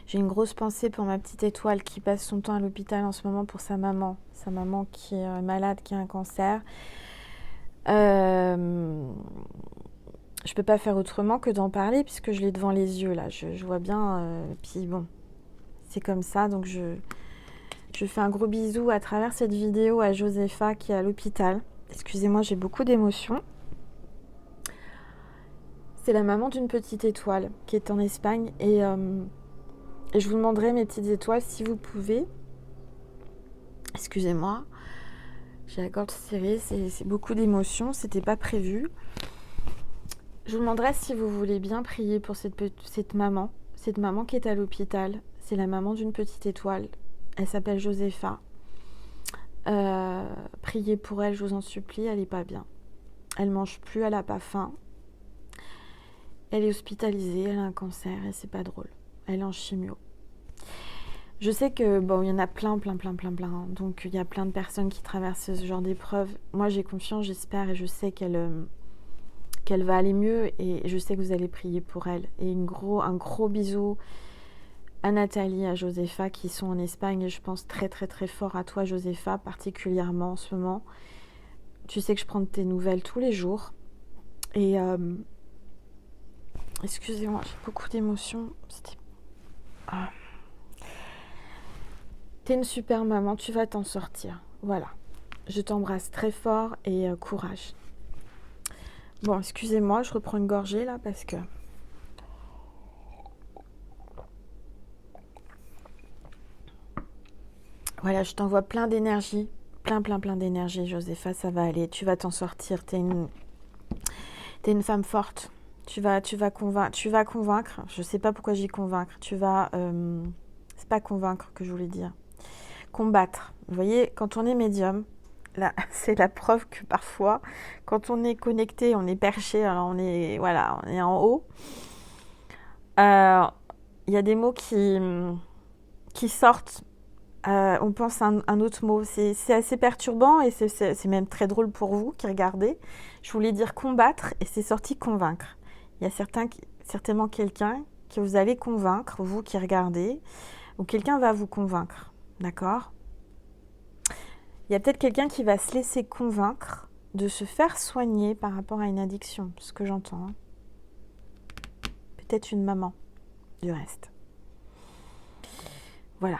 Speaker 1: J'ai une grosse pensée pour ma petite étoile qui passe son temps à l'hôpital en ce moment pour sa maman. Sa maman qui est malade, qui a un cancer. je peux pas faire autrement que d'en parler puisque je l'ai devant les yeux là. Je vois bien. Puis bon, c'est comme ça. Donc je fais un gros bisou à travers cette vidéo à Josepha qui est à l'hôpital. Excusez-moi, j'ai beaucoup d'émotions. C'est la maman d'une petite étoile qui est en Espagne et je vous demanderai, mes petites étoiles, si vous pouvez. Excusez-moi, j'ai la gorge serrée, c'est beaucoup d'émotions, c'était pas prévu. Je vous demanderai si vous voulez bien prier pour cette maman qui est à l'hôpital. C'est la maman d'une petite étoile. Elle s'appelle Josepha. Priez pour elle, je vous en supplie, elle est pas bien. Elle mange plus, elle a pas faim. Elle est hospitalisée, elle a un cancer et c'est pas drôle. Elle est en chimio. Je sais que bon, il y en a plein. Donc il y a plein de personnes qui traversent ce genre d'épreuve. Moi j'ai confiance, j'espère et je sais qu'elle va aller mieux et je sais que vous allez prier pour elle. Et un gros bisou à Nathalie, à Josepha qui sont en Espagne et je pense très fort à toi Josepha, particulièrement en ce moment. Tu sais que je prends de tes nouvelles tous les jours et excusez-moi, j'ai beaucoup d'émotions. T'es une super maman, tu vas t'en sortir. Voilà. Je t'embrasse très fort et courage. Bon, excusez-moi, je reprends une gorgée là parce que... Voilà, je t'envoie plein d'énergie. Plein d'énergie, Josepha, ça va aller. Tu vas t'en sortir. T'es une femme forte. Tu vas convaincre. Je sais pas pourquoi j'ai convaincre. C'est pas convaincre que je voulais dire. Combattre. Vous voyez, quand on est médium, là, c'est la preuve que parfois, quand on est connecté, on est perché, alors on est en haut. Il y a des mots qui sortent. On pense à un autre mot. C'est assez perturbant et c'est même très drôle pour vous qui regardez. Je voulais dire combattre et c'est sorti convaincre. Il y a certainement quelqu'un que vous allez convaincre, vous qui regardez, ou quelqu'un va vous convaincre. D'accord ? Il y a peut-être quelqu'un qui va se laisser convaincre de se faire soigner par rapport à une addiction, ce que j'entends. Hein. Peut-être une maman, du reste. Voilà.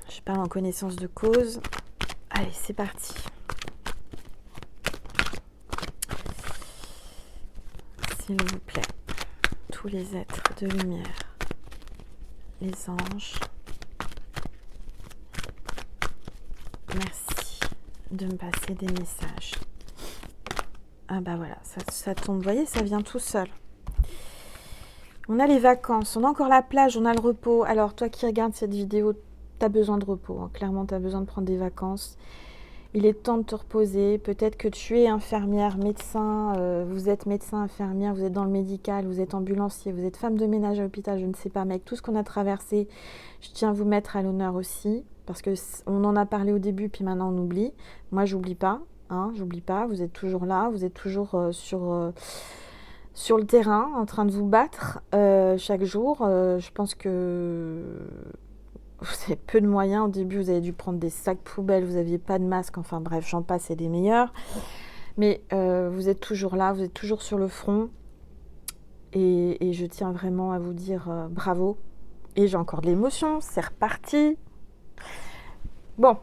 Speaker 1: Je parle en connaissance de cause. Allez, c'est parti. S'il vous plaît, tous les êtres de lumière, les anges, merci de me passer des messages. Ah bah voilà, ça tombe, vous voyez, ça vient tout seul. On a les vacances, on a encore la plage, on a le repos. Alors toi qui regardes cette vidéo, tu as besoin de repos. Hein. Clairement, tu as besoin de prendre des vacances. Il est temps de te reposer. Peut-être que tu es infirmière, médecin, vous êtes médecin, infirmière, vous êtes dans le médical, vous êtes ambulancier, vous êtes femme de ménage à l'hôpital, je ne sais pas. Mais avec tout ce qu'on a traversé, je tiens à vous mettre à l'honneur aussi. Parce qu'on en a parlé au début, puis maintenant on oublie. Moi, j'oublie pas. Hein, j'oublie pas. Vous êtes toujours là. Vous êtes toujours sur le terrain, en train de vous battre chaque jour. Je pense que vous avez peu de moyens. Au début, vous avez dû prendre des sacs poubelles, vous n'aviez pas de masque. Enfin bref, j'en passe, c'est des meilleurs. Mais vous êtes toujours là, vous êtes toujours sur le front. Et je tiens vraiment à vous dire bravo. Et j'ai encore de l'émotion, c'est reparti. Bon,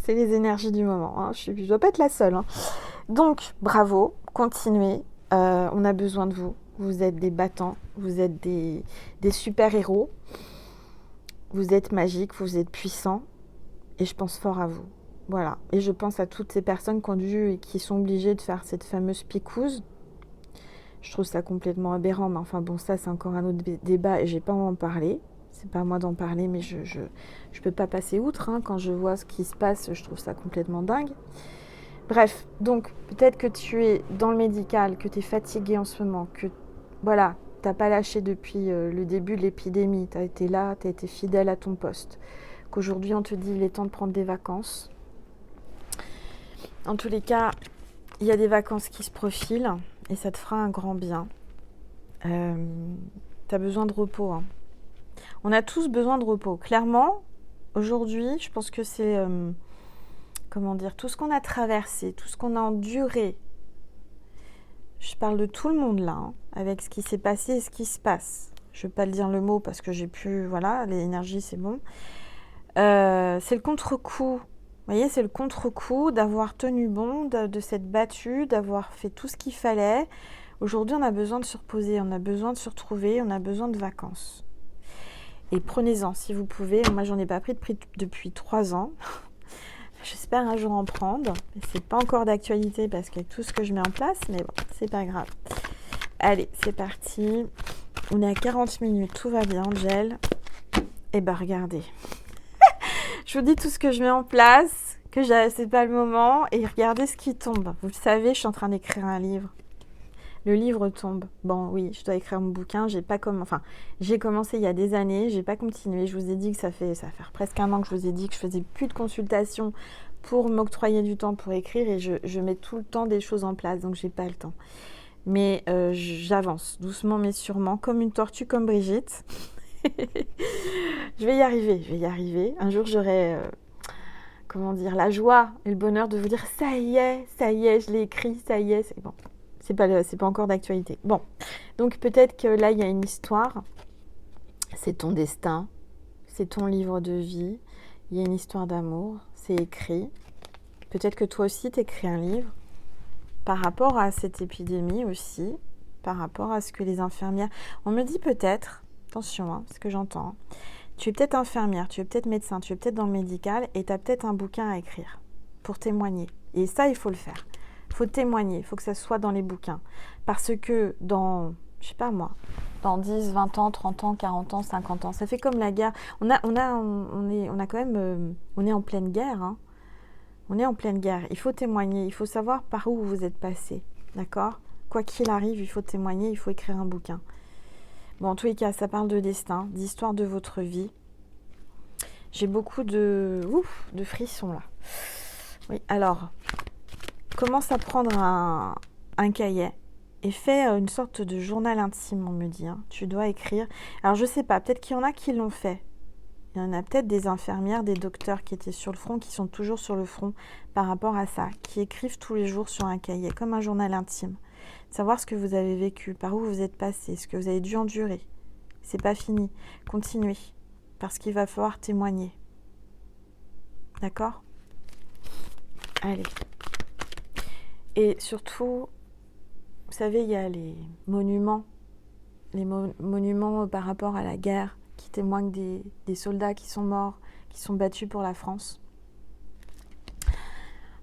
Speaker 1: c'est les énergies du moment. Hein. Je ne dois pas être la seule. Hein. Donc, bravo, continuez. On a besoin de vous. Vous êtes des battants, vous êtes des super-héros. Vous êtes magiques, vous êtes puissants. Et je pense fort à vous. Voilà. Et je pense à toutes ces personnes qui ont dû et qui sont obligées de faire cette fameuse picouse. Je trouve ça complètement aberrant. Mais enfin bon, ça c'est encore un autre débat et j'ai pas envie d'en parler. C'est pas à moi d'en parler, mais je peux pas passer outre. Hein. Quand je vois ce qui se passe, je trouve ça complètement dingue. Bref, donc peut-être que tu es dans le médical, que tu es fatigué en ce moment, que voilà, t'as pas lâché depuis le début de l'épidémie, tu as été là, tu as été fidèle à ton poste, qu'aujourd'hui on te dit il est temps de prendre des vacances. En tous les cas, il y a des vacances qui se profilent et ça te fera un grand bien. Tu as besoin de repos. Hein. On a tous besoin de repos. Clairement, aujourd'hui, je pense que c'est... comment dire, tout ce qu'on a traversé, tout ce qu'on a enduré, Je parle de tout le monde là, hein, avec ce qui s'est passé et ce qui se passe. Je ne vais pas le dire le mot parce que j'ai plus, voilà, l'énergie c'est bon. C'est le contre-coup. Vous voyez, c'est le contre-coup d'avoir tenu bon, de s'être battu, d'avoir fait tout ce qu'il fallait. Aujourd'hui, on a besoin de se reposer, on a besoin de se retrouver, on a besoin de vacances. Et prenez-en si vous pouvez. Moi, j'en ai pas pris depuis 3 ans. J'espère un jour en prendre. C'est pas encore d'actualité parce qu'avec tout ce que je mets en place, mais bon, c'est pas grave. Allez, c'est parti. On est à 40 minutes, tout va bien, gel. Et ben regardez. Je vous dis tout ce que je mets en place, que c'est pas le moment, et regardez ce qui tombe. Vous le savez, je suis en train d'écrire un livre. Le livre tombe. Bon, oui, je dois écrire mon bouquin. J'ai commencé il y a des années. J'ai pas continué. Je vous ai dit que ça fait presque 1 an que je vous ai dit que je faisais plus de consultations pour m'octroyer du temps pour écrire, et je mets tout le temps des choses en place, donc j'ai pas le temps. Mais j'avance doucement mais sûrement, comme une tortue, comme Brigitte. Je vais y arriver. Un jour, j'aurai, comment dire, la joie et le bonheur de vous dire ça y est, je l'ai écrit, ça y est, c'est bon. C'est pas encore d'actualité. Bon, donc peut-être que là, il y a une histoire. C'est ton destin, c'est ton livre de vie. Il y a une histoire d'amour, c'est écrit. Peut-être que toi aussi, t'écris un livre par rapport à cette épidémie aussi, par rapport à ce que les infirmières... On me dit peut-être, attention, hein, ce que j'entends, tu es peut-être infirmière, tu es peut-être médecin, tu es peut-être dans le médical et tu as peut-être un bouquin à écrire pour témoigner. Et ça, il faut le faire. Il faut témoigner, il faut que ça soit dans les bouquins. Parce que dans, je sais pas moi, dans 10, 20 ans, 30 ans, 40 ans, 50 ans, ça fait comme la guerre. On est quand même, on est en pleine guerre, hein. On est en pleine guerre. Il faut témoigner, il faut savoir par où vous êtes passé, d'accord ? Quoi qu'il arrive, il faut témoigner, il faut écrire un bouquin. Bon, en tous les cas, ça parle de destin, d'histoire de votre vie. J'ai beaucoup de frissons là. Oui, alors, commence à prendre un cahier et fais une sorte de journal intime, on me dit. Hein. Tu dois écrire. Alors, je sais pas, peut-être qu'il y en a qui l'ont fait. Il y en a peut-être des infirmières, des docteurs qui étaient sur le front, qui sont toujours sur le front par rapport à ça, qui écrivent tous les jours sur un cahier, comme un journal intime. Savoir ce que vous avez vécu, par où vous êtes passé, ce que vous avez dû endurer. C'est pas fini. Continuez, parce qu'il va falloir témoigner. D'accord ? Allez. Et surtout, vous savez, il y a les monuments par rapport à la guerre, qui témoignent des soldats qui sont morts, qui sont battus pour la France.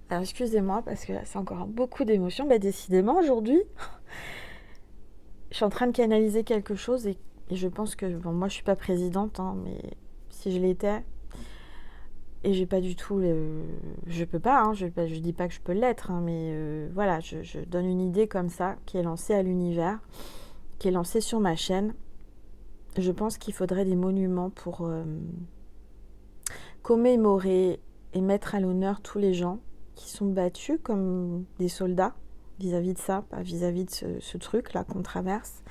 Speaker 1: Alors excusez-moi, parce que là, c'est encore beaucoup d'émotions. Décidément, aujourd'hui, je suis en train de canaliser quelque chose et je pense que, bon, moi je suis pas présidente, hein, mais si je l'étais, et j'ai pas du tout, je peux pas, hein, je dis pas que je peux l'être, hein, mais voilà, je donne une idée comme ça, qui est lancée à l'univers, qui est lancée sur ma chaîne. Je pense qu'il faudrait des monuments pour commémorer et mettre à l'honneur tous les gens qui sont battus comme des soldats vis-à-vis de ça, pas vis-à-vis de ce truc-là qu'on traverse,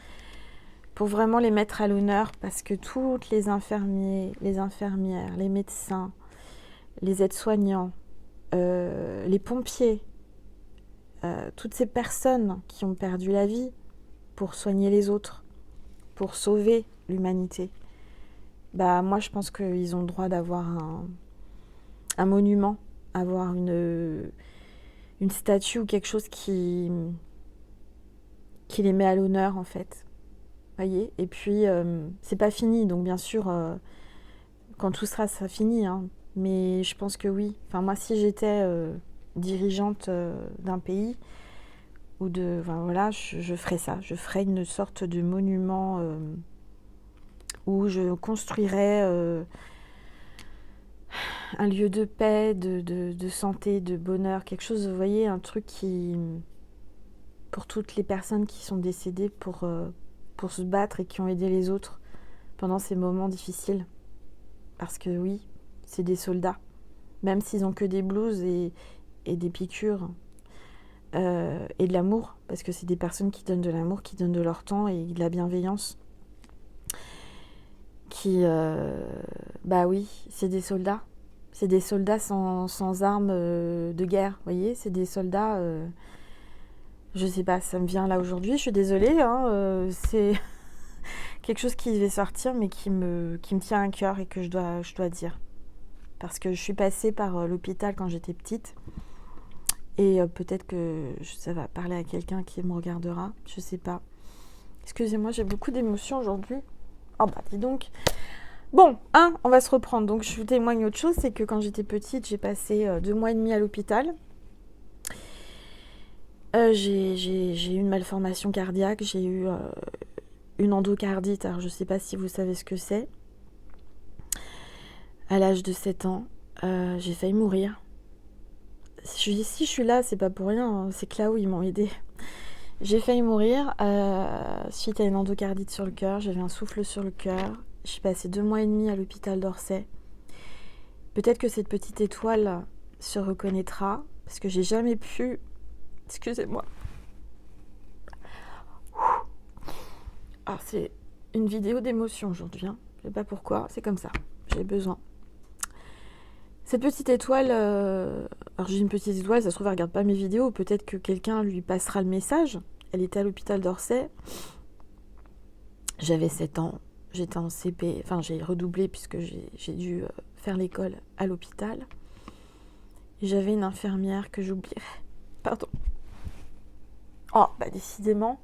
Speaker 1: pour vraiment les mettre à l'honneur, parce que toutes les infirmiers, les infirmières, les médecins, les aides-soignants, les pompiers, toutes ces personnes qui ont perdu la vie pour soigner les autres, pour sauver l'humanité, moi je pense qu'ils ont le droit d'avoir un monument, avoir une statue ou quelque chose qui les met à l'honneur en fait. Voyez. Et puis c'est pas fini, donc bien sûr quand tout sera fini, hein, mais je pense que oui. Enfin moi si j'étais dirigeante d'un pays ou voilà, je ferais ça. Je ferais une sorte de monument où je construirais un lieu de paix, de santé, de bonheur, quelque chose, vous voyez, un truc qui, pour toutes les personnes qui sont décédées pour se battre et qui ont aidé les autres pendant ces moments difficiles. Parce que oui, c'est des soldats, même s'ils ont que des blouses et des piqûres et de l'amour, parce que c'est des personnes qui donnent de l'amour, qui donnent de leur temps et de la bienveillance. Qui, oui, c'est des soldats. C'est des soldats sans armes de guerre, vous voyez. C'est des soldats Je sais pas, ça me vient là aujourd'hui, je suis désolée, hein, c'est quelque chose qui devait sortir mais qui me tient à cœur et que je dois dire. Parce que je suis passée par l'hôpital quand j'étais petite et peut-être que ça va parler à quelqu'un qui me regardera, je sais pas. Excusez-moi, j'ai beaucoup d'émotions aujourd'hui. Oh bah dis donc. Bon, on va se reprendre. Donc je vous témoigne autre chose, c'est que quand j'étais petite, j'ai passé 2 mois et demi à l'hôpital. J'ai eu une malformation cardiaque, j'ai eu une endocardite, alors je sais pas si vous savez ce que c'est. À l'âge de 7 ans, j'ai failli mourir. Si je suis là, c'est pas pour rien, hein, c'est que là où ils m'ont aidé. J'ai failli mourir suite à une endocardite sur le cœur, j'avais un souffle sur le cœur. J'ai passé 2 mois et demi à l'hôpital d'Orsay. Peut-être que cette petite étoile se reconnaîtra, parce que j'ai jamais pu... Excusez-moi. Ah, c'est une vidéo d'émotion aujourd'hui, hein. Je sais pas pourquoi, c'est comme ça, j'ai besoin. Cette petite étoile, alors j'ai une petite étoile, ça se trouve elle regarde pas mes vidéos, peut-être que quelqu'un lui passera le message. Elle était à l'hôpital d'Orsay, j'avais 7 ans, j'étais en CP, enfin j'ai redoublé puisque j'ai dû faire l'école à l'hôpital. Et j'avais une infirmière que j'oublierai. Pardon. Oh, bah décidément,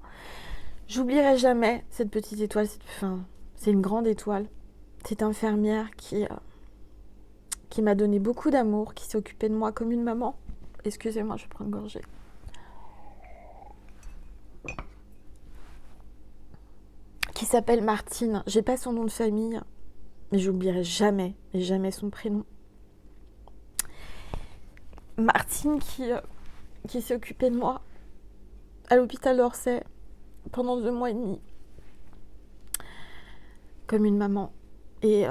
Speaker 1: j'oublierai jamais cette petite étoile, c'est une grande étoile. Cette infirmière qui m'a donné beaucoup d'amour, qui s'est occupée de moi comme une maman. Excusez-moi, je vais prendre une gorgée. Qui s'appelle Martine. J'ai pas son nom de famille, mais j'oublierai jamais, et jamais son prénom. Martine qui s'est occupée de moi à l'hôpital d'Orsay pendant 2 mois et demi. Comme une maman. Et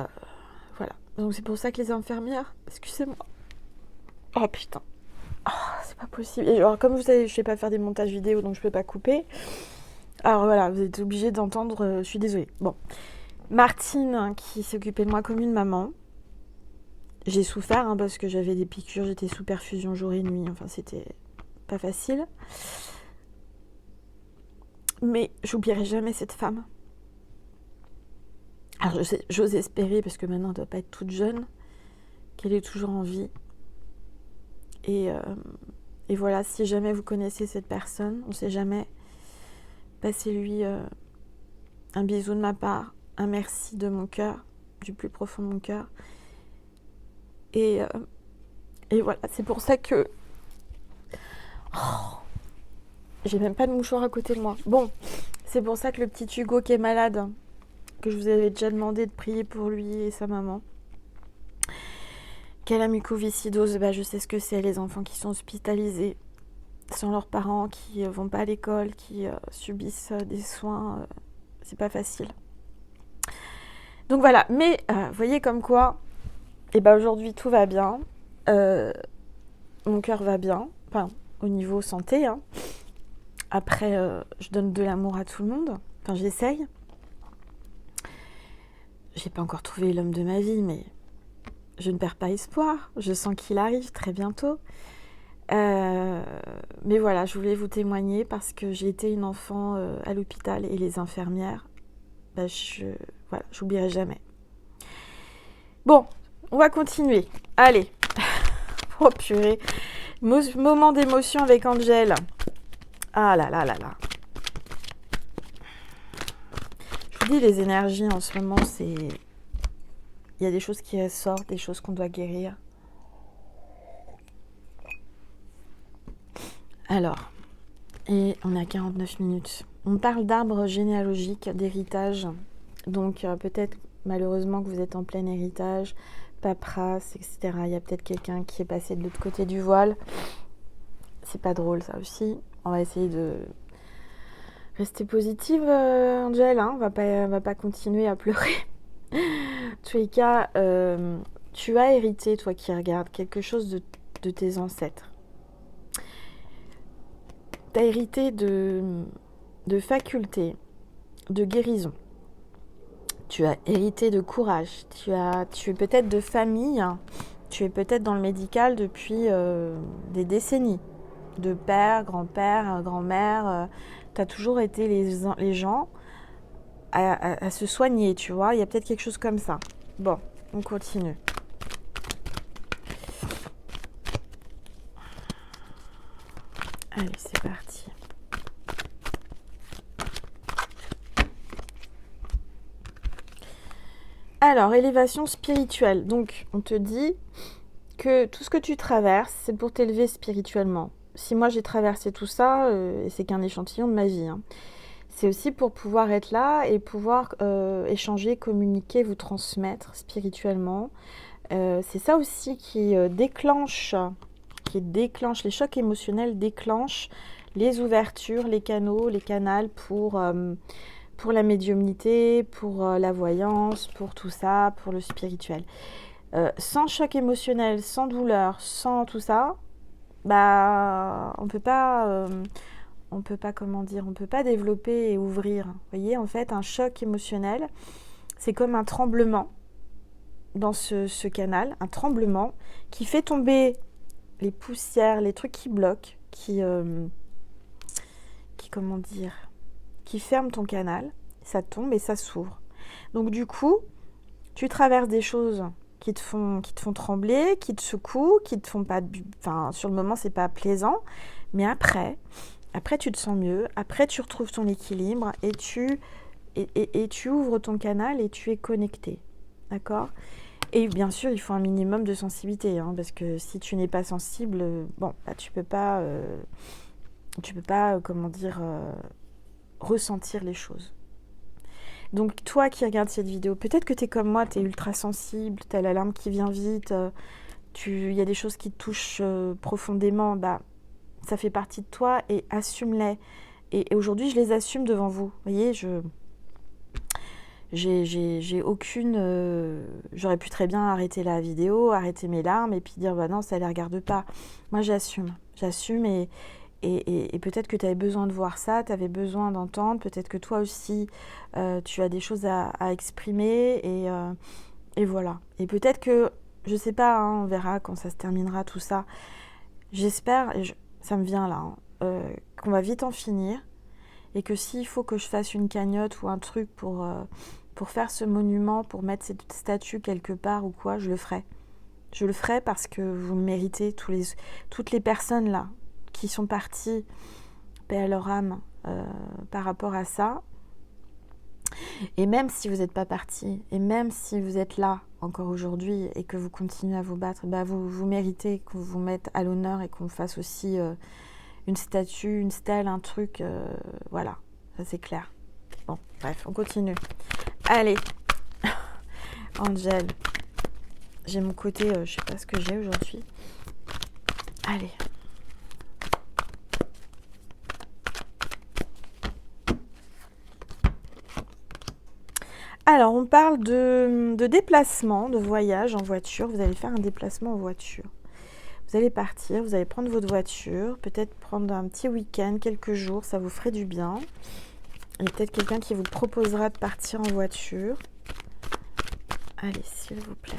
Speaker 1: voilà. Donc c'est pour ça que les infirmières... Excusez-moi. Oh putain. Oh, c'est pas possible. Et alors, comme vous savez, je sais pas faire des montages vidéo, donc je peux pas couper. Alors voilà, vous êtes obligés d'entendre, je suis désolée. Bon. Martine, qui s'occupait de moi comme une maman. J'ai souffert, hein, parce que j'avais des piqûres, j'étais sous perfusion jour et nuit. Enfin, c'était pas facile. Mais j'oublierai jamais cette femme. Alors j'ose espérer, parce que maintenant elle doit pas être toute jeune, qu'elle est toujours en vie. Et voilà, si jamais vous connaissez cette personne, on sait jamais, passez-lui un bisou de ma part, un merci de mon cœur, du plus profond de mon cœur. Et voilà, c'est pour ça que... Oh, j'ai même pas de mouchoir à côté de moi. Bon, c'est pour ça que le petit Hugo qui est malade, que je vous avais déjà demandé de prier pour lui et sa maman, qu'elle a mucoviscidose, bah je sais ce que c'est, les enfants qui sont hospitalisés sans leurs parents, qui vont pas à l'école, qui subissent des soins, c'est pas facile. Donc voilà, mais vous voyez comme quoi, et bah aujourd'hui tout va bien, mon cœur va bien, enfin au niveau santé, hein. Après je donne de l'amour à tout le monde, enfin j'essaye. J'ai pas encore trouvé l'homme de ma vie, mais je ne perds pas espoir. Je sens qu'il arrive très bientôt. Mais voilà, je voulais vous témoigner parce que j'ai été une enfant à l'hôpital et les infirmières, bah voilà, j'oublierai jamais. Bon, on va continuer. Allez. Oh purée. Moment d'émotion avec Angèle. Ah là là là là. Je vous dis, les énergies en ce moment, c'est... Il y a des choses qui ressortent, des choses qu'on doit guérir. Alors, et on est à 49 minutes. On parle d'arbre généalogique, d'héritage. Donc peut-être malheureusement que vous êtes en plein héritage, paperasse, etc. Il y a peut-être quelqu'un qui est passé de l'autre côté du voile. C'est pas drôle ça aussi. On va essayer de rester positive, Angèle. Hein, on va pas continuer à pleurer. En tous les cas, tu as hérité, toi qui regardes, quelque chose de tes ancêtres. Tu as hérité de facultés, de guérison. Tu as hérité de courage. Tu es peut-être de famille. Tu es peut-être dans le médical depuis des décennies. de père, grand-père, grand-mère. Tu as toujours été les gens à se soigner, tu vois. Il y a peut-être quelque chose comme ça. Bon, on continue. Allez, c'est parti. Alors, élévation spirituelle. Donc, on te dit que tout ce que tu traverses, c'est pour t'élever spirituellement. Si moi j'ai traversé tout ça, et c'est qu'un échantillon de ma vie, hein, c'est aussi pour pouvoir être là et pouvoir échanger, communiquer, vous transmettre spirituellement. C'est ça aussi qui déclenche, les chocs émotionnels déclenchent les ouvertures, les canaux, les canals pour la médiumnité, pour la voyance, pour tout ça, pour le spirituel. Sans choc émotionnel, sans douleur, sans tout ça, bah on peut pas, comment dire, on peut pas développer et ouvrir. Vous voyez, en fait, un choc émotionnel, c'est comme un tremblement dans ce canal, un tremblement qui fait tomber les poussières, les trucs qui bloquent, qui comment dire, qui ferment ton canal. Ça tombe et ça s'ouvre. Donc du coup, tu traverses des choses qui te font trembler, qui te secouent, qui te font pas, enfin sur le moment c'est pas plaisant, mais après tu te sens mieux, après tu retrouves ton équilibre et tu ouvres ton canal et tu es connecté, d'accord? Et bien sûr il faut un minimum de sensibilité, hein, parce que si tu n'es pas sensible, bon bah tu peux pas comment dire, ressentir les choses. Donc toi qui regardes cette vidéo, peut-être que tu es comme moi, tu es ultra sensible, tu as l'alarme qui vient vite, il y a des choses qui te touchent profondément, bah, ça fait partie de toi et assume-les. Et aujourd'hui, je les assume devant vous. Vous voyez, j'ai aucune... j'aurais pu très bien arrêter la vidéo, arrêter mes larmes et puis dire, bah non, ça ne les regarde pas. Moi, j'assume et peut-être que tu avais besoin de voir ça, tu avais besoin d'entendre, peut-être que toi aussi, tu as des choses à exprimer, et voilà. Et peut-être que, je sais pas, hein, on verra quand ça se terminera tout ça. J'espère, ça me vient là, hein, qu'on va vite en finir, et que s'il faut que je fasse une cagnotte ou un truc pour faire ce monument, pour mettre cette statue quelque part ou quoi, je le ferai. Je le ferai parce que vous le méritez, toutes les personnes là, qui sont partis, paix à leur âme, par rapport à ça. Et même si vous n'êtes pas partis, et même si vous êtes là encore aujourd'hui et que vous continuez à vous battre, bah vous méritez qu'on vous mette à l'honneur et qu'on fasse aussi une statue, une stèle, un truc, voilà, ça c'est clair. Bon, bref, on continue. Allez, Angel, j'ai mon côté, je sais pas ce que j'ai aujourd'hui. Allez. Alors, on parle de déplacement, de voyage en voiture. Vous allez faire un déplacement en voiture. Vous allez partir, vous allez prendre votre voiture, peut-être prendre un petit week-end, quelques jours, ça vous ferait du bien. Il y a peut-être quelqu'un qui vous proposera de partir en voiture. Allez, s'il vous plaît.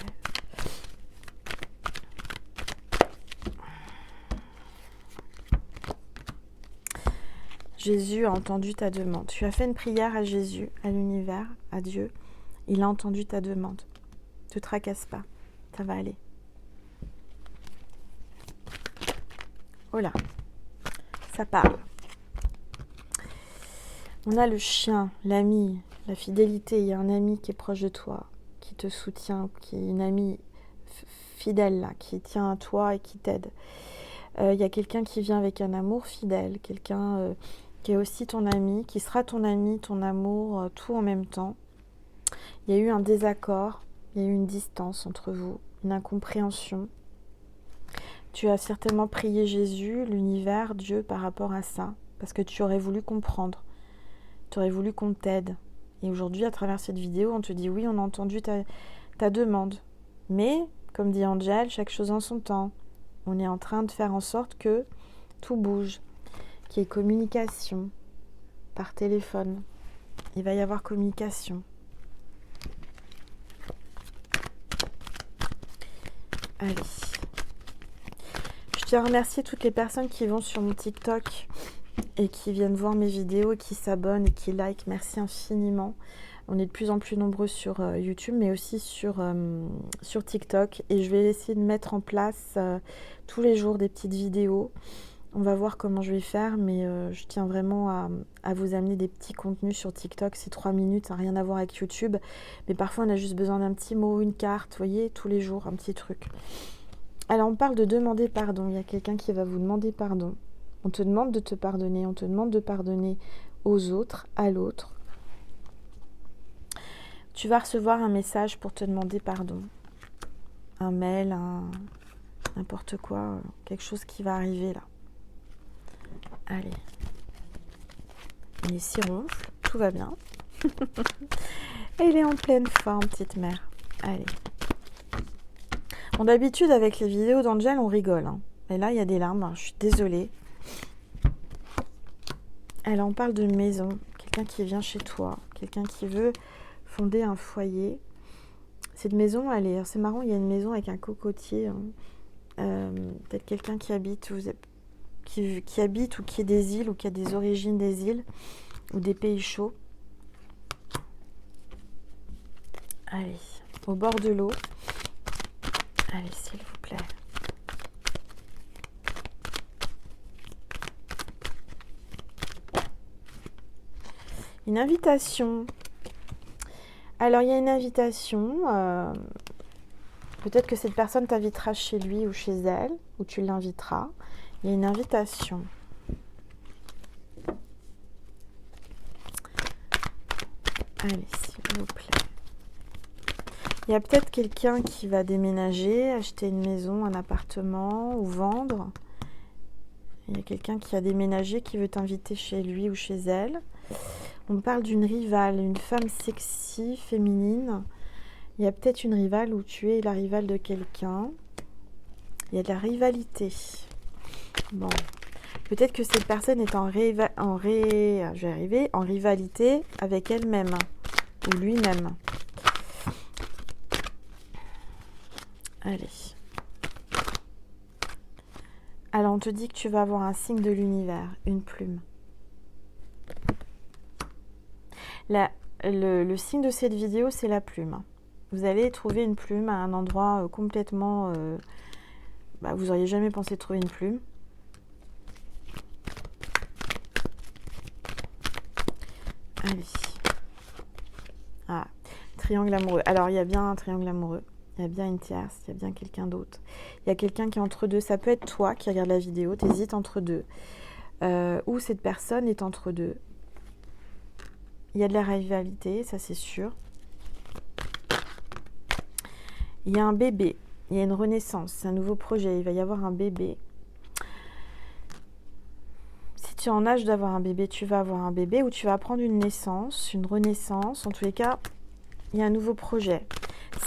Speaker 1: Jésus a entendu ta demande. Tu as fait une prière à Jésus, à l'univers, à Dieu. Il a entendu ta demande. Ne te tracasse pas, ça va aller. Oh là, ça parle. On a le chien, l'ami, la fidélité. Il y a un ami qui est proche de toi, qui te soutient, qui est une amie fidèle, là, qui tient à toi et qui t'aide. Il y a quelqu'un qui vient avec un amour fidèle, quelqu'un qui est aussi ton ami, qui sera ton ami, ton amour, tout en même temps. Il y a eu un désaccord, il y a eu une distance entre vous, une incompréhension. Tu as certainement prié Jésus, l'univers, Dieu par rapport à ça, parce que tu aurais voulu comprendre, tu aurais voulu qu'on t'aide. Et aujourd'hui, à travers cette vidéo, on te dit oui, on a entendu ta demande. Mais, comme dit Angel, chaque chose en son temps. On est en train de faire en sorte que tout bouge, qu'il y ait communication par téléphone. Il va y avoir communication. Allez. Je tiens à remercier toutes les personnes qui vont sur mon TikTok et qui viennent voir mes vidéos, et qui s'abonnent et qui like. Merci infiniment. On est de plus en plus nombreux sur YouTube, mais aussi sur TikTok. Et je vais essayer de mettre en place tous les jours des petites vidéos. On va voir comment je vais faire, mais je tiens vraiment à vous amener des petits contenus sur TikTok. C'est 3 minutes, hein, rien à voir avec YouTube. Mais parfois, on a juste besoin d'un petit mot, une carte, vous voyez, tous les jours, un petit truc. Alors, on parle de demander pardon. Il y a quelqu'un qui va vous demander pardon. On te demande de te pardonner, on te demande de pardonner aux autres, à l'autre. Tu vas recevoir un message pour te demander pardon. Un mail, n'importe quoi, quelque chose qui va arriver là. Allez. Il s'y ronfle, tout va bien. Elle est en pleine forme, petite mère. Allez. Bon, d'habitude, avec les vidéos d'Angel, on rigole. Hein. Mais là, il y a des larmes, hein. Je suis désolée. Elle en parle de maison. Quelqu'un qui vient chez toi. Quelqu'un qui veut fonder un foyer. Cette maison, c'est marrant, il y a une maison avec un cocotier. Hein. Peut-être quelqu'un qui habite, qui habite ou qui est des îles ou qui a des origines des îles ou des pays chauds. Allez, au bord de l'eau. Allez, s'il vous plaît. Une invitation. Alors, il y a une invitation. Peut-être que cette personne t'invitera chez lui ou chez elle, ou tu l'inviteras. Il y a une invitation. Allez, s'il vous plaît. Il y a peut-être quelqu'un qui va déménager, acheter une maison, un appartement ou vendre. Il y a quelqu'un qui a déménagé qui veut t'inviter chez lui ou chez elle. On parle d'une rivale, une femme sexy, féminine. Il y a peut-être une rivale où tu es la rivale de quelqu'un. Il y a de la rivalité. Bon, peut-être que cette personne est en rivalité avec elle-même ou lui-même. Allez. Alors, on te dit que tu vas avoir un signe de l'univers, une plume. Le signe de cette vidéo, c'est la plume. Vous allez trouver une plume à un endroit complètement... vous n'auriez jamais pensé trouver une plume. Allez. Ah, triangle amoureux. Alors, il y a bien un triangle amoureux. Il y a bien une tierce, il y a bien quelqu'un d'autre. Il y a quelqu'un qui est entre deux. Ça peut être toi qui regarde la vidéo, tu hésites entre deux. Ou cette personne est entre deux. Il y a de la rivalité, ça c'est sûr. Il y a un bébé, il y a une renaissance, c'est un nouveau projet, il va y avoir un bébé. Si tu es en âge d'avoir un bébé, tu vas avoir un bébé ou tu vas prendre une naissance, une renaissance. En tous les cas, il y a un nouveau projet.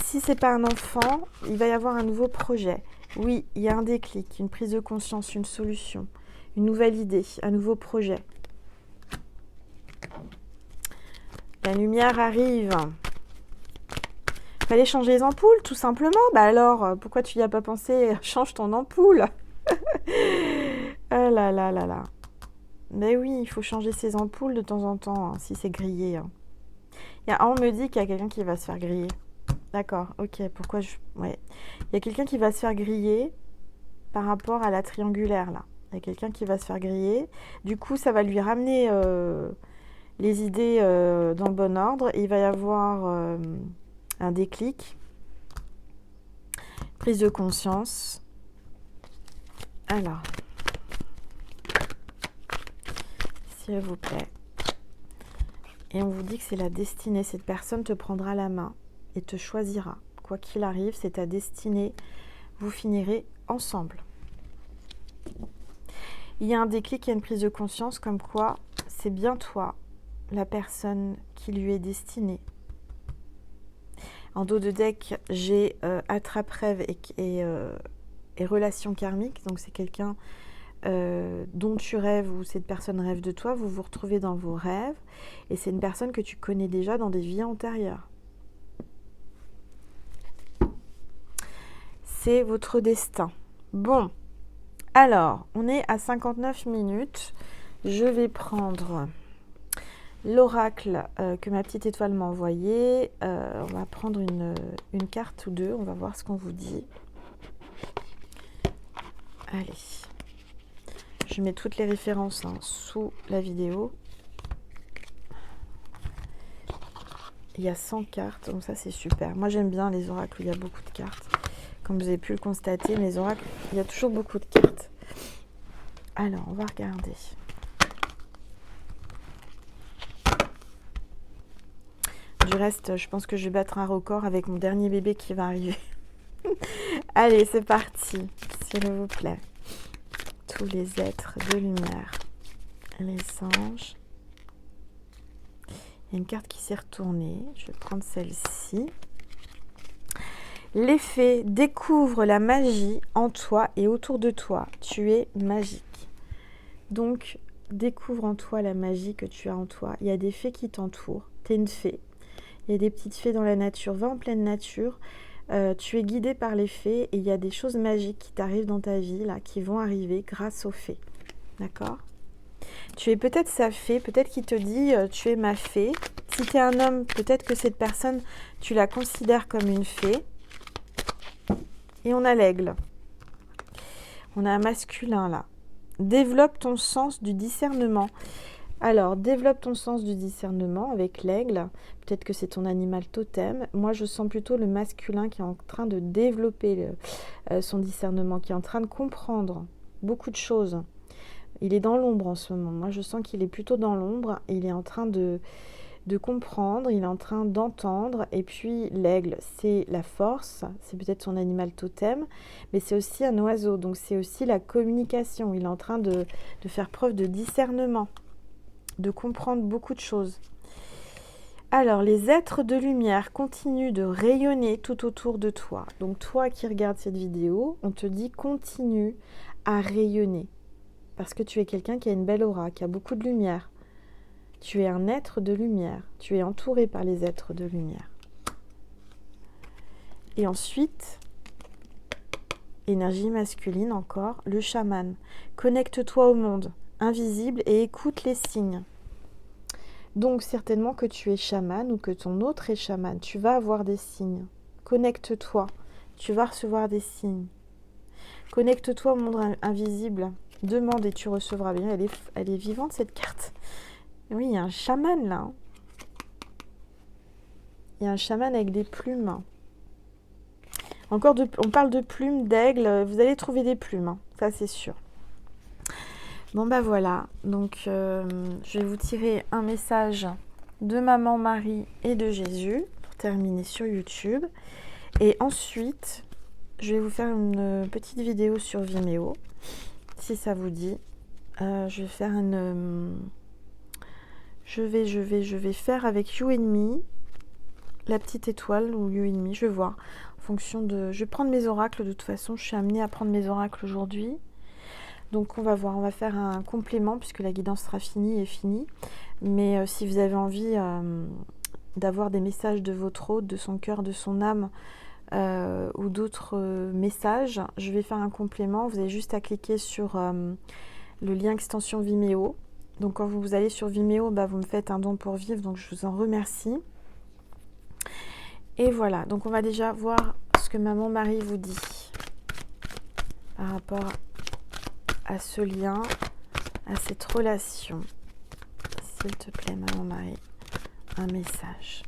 Speaker 1: Si ce n'est pas un enfant, il va y avoir un nouveau projet. Oui, il y a un déclic, une prise de conscience, une solution, une nouvelle idée, un nouveau projet. La lumière arrive. Fallait changer les ampoules, tout simplement. Bah alors, pourquoi tu n'y as pas pensé? Change ton ampoule. Ah là là là là. Mais oui, il faut changer ses ampoules de temps en temps, hein, si c'est grillé. Hein. On me dit qu'il y a quelqu'un qui va se faire griller. D'accord, ok. Ouais. Il y a quelqu'un qui va se faire griller par rapport à la triangulaire, là. Il y a quelqu'un qui va se faire griller. Du coup, ça va lui ramener les idées dans le bon ordre. Et il va y avoir un déclic. Prise de conscience. Alors, s'il vous plaît. Et on vous dit que c'est la destinée. Cette personne te prendra la main et te choisira. Quoi qu'il arrive, c'est ta destinée. Vous finirez ensemble. Il y a un déclic, il y a une prise de conscience comme quoi c'est bien toi, la personne qui lui est destinée. En dos de deck, j'ai attrape-rêve et relation karmique. Donc c'est quelqu'un dont tu rêves ou cette personne rêve de toi. Vous vous retrouvez dans vos rêves. Et c'est une personne que tu connais déjà dans des vies antérieures. C'est votre destin. Bon, Alors, on est à 59 minutes. Je vais prendre l'oracle que ma petite étoile m'a envoyé. On va prendre une carte ou deux. On va voir ce qu'on vous dit. Allez. Je mets toutes les références sous la vidéo. Il y a 100 cartes, donc ça c'est super. Moi j'aime bien les oracles où il y a beaucoup de cartes. Comme vous avez pu le constater, les oracles, il y a toujours beaucoup de cartes. Alors, on va regarder. Du reste, je pense que je vais battre un record avec mon dernier bébé qui va arriver. Allez, c'est parti, s'il vous plaît. Tous les êtres de lumière, les anges. Il y a une carte qui s'est retournée. Je vais prendre celle-ci. Les fées découvrent la magie en toi et autour de toi. Tu es magique. Donc, découvre en toi la magie que tu as en toi. Il y a des fées qui t'entourent. Tu es une fée. Il y a des petites fées dans la nature. Va en pleine nature. Tu es guidé par les fées et il y a des choses magiques qui t'arrivent dans ta vie, là, qui vont arriver grâce aux fées. D'accord ? Tu es peut-être sa fée, peut-être qu'il te dit tu es ma fée. Si tu es un homme, peut-être que cette personne, tu la considères comme une fée. Et on a l'aigle. On a un masculin là. Développe ton sens du discernement. Alors, développe ton sens du discernement avec l'aigle. Peut-être que c'est ton animal totem. Moi, je sens plutôt le masculin qui est en train de développer son discernement, qui est en train de comprendre beaucoup de choses. Il est dans l'ombre en ce moment. Moi, je sens qu'il est plutôt dans l'ombre. Il est en train de comprendre, il est en train d'entendre. Et puis, l'aigle, c'est la force. C'est peut-être son animal totem. Mais c'est aussi un oiseau. Donc, c'est aussi la communication. Il est en train de faire preuve de discernement, de comprendre beaucoup de choses. Alors, les êtres de lumière continuent de rayonner tout autour de toi. Donc, toi qui regardes cette vidéo, on te dit continue à rayonner. Parce que tu es quelqu'un qui a une belle aura, qui a beaucoup de lumière. Tu es un être de lumière. Tu es entouré par les êtres de lumière. Et ensuite, énergie masculine encore, le chaman. Connecte-toi au monde invisible et écoute les signes. Donc, certainement que tu es chaman ou que ton autre est chaman. Tu vas avoir des signes. Connecte-toi. Tu vas recevoir des signes. Connecte-toi au monde invisible. Demande et tu recevras bien. Elle est vivante cette carte. Oui, il y a un chaman là. Il y a un chaman avec des plumes. On parle de plumes, d'aigle. Vous allez trouver des plumes, ça c'est sûr. Bon bah voilà. Donc je vais vous tirer un message de Maman Marie et de Jésus pour terminer sur YouTube. Et ensuite, je vais vous faire une petite vidéo sur Vimeo. Si ça vous dit, je vais faire je vais faire avec You and Me, la petite étoile ou You and Me, je vais voir. En fonction de... Je vais prendre mes oracles, de toute façon, je suis amenée à prendre mes oracles aujourd'hui. Donc on va voir, on va faire un complément puisque la guidance sera finie. Mais si vous avez envie d'avoir des messages de votre hôte, de son cœur, de son âme, ou d'autres messages, je vais faire un complément. Vous avez juste à cliquer sur le lien extension Vimeo. Donc quand vous allez sur Vimeo, vous me faites un don pour vivre, donc je vous en remercie. Et voilà, donc on va déjà voir ce que Maman Marie vous dit par rapport à ce lien, à cette relation. S'il te plaît, Maman Marie, un message.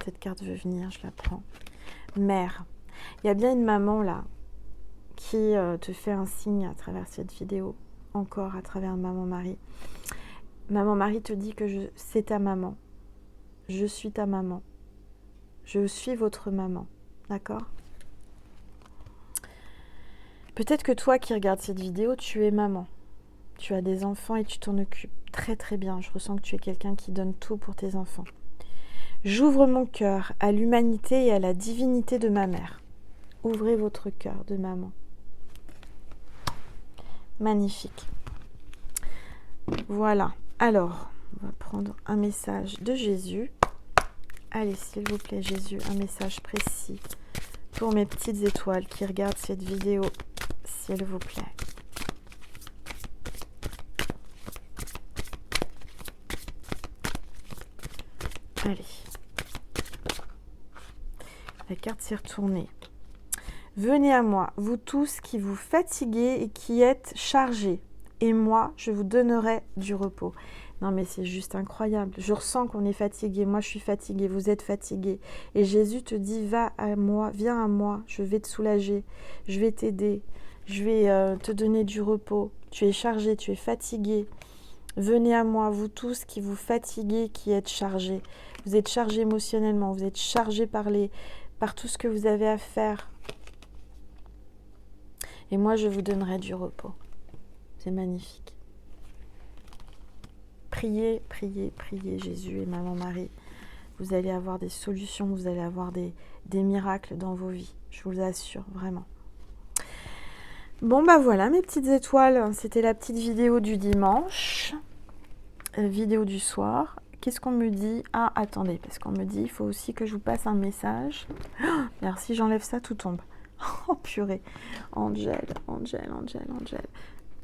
Speaker 1: Cette carte veut venir, je la prends. Mère, il y a bien une maman là qui te fait un signe à travers cette vidéo, encore à travers Maman Marie. Maman Marie te dit que c'est ta maman. Je suis ta maman. Je suis votre maman. D'accord ? Peut-être que toi qui regardes cette vidéo, tu es maman. Tu as des enfants et tu t'en occupes très très bien. Je ressens que tu es quelqu'un qui donne tout pour tes enfants. J'ouvre mon cœur à l'humanité et à la divinité de ma mère. Ouvrez votre cœur de maman. Magnifique. Voilà. Alors, on va prendre un message de Jésus. Allez, s'il vous plaît, Jésus, un message précis pour mes petites étoiles qui regardent cette vidéo, s'il vous plaît. Allez. La carte s'est retournée. Venez à moi, vous tous qui vous fatiguez et qui êtes chargés, et moi, je vous donnerai du repos. Non, mais c'est juste incroyable. Je ressens qu'on est fatigué. Moi, je suis fatiguée. Vous êtes fatigué. Et Jésus te dit, va à moi, viens à moi. Je vais te soulager. Je vais t'aider. Je vais te donner du repos. Tu es chargé, tu es fatigué. Venez à moi, vous tous qui vous fatiguez, qui êtes chargés. Vous êtes chargés émotionnellement. Vous êtes chargés par tout ce que vous avez à faire. Et moi, je vous donnerai du repos. C'est magnifique. Priez, priez, priez Jésus et Maman Marie. Vous allez avoir des solutions, vous allez avoir des miracles dans vos vies. Je vous assure, vraiment. Bon, bah voilà mes petites étoiles. C'était la petite vidéo du dimanche. Vidéo du soir. Qu'est-ce qu'on me dit? Ah, attendez, parce qu'on me dit, il faut aussi que je vous passe un message. Oh, alors si j'enlève ça, tout tombe. Oh purée. Angèle.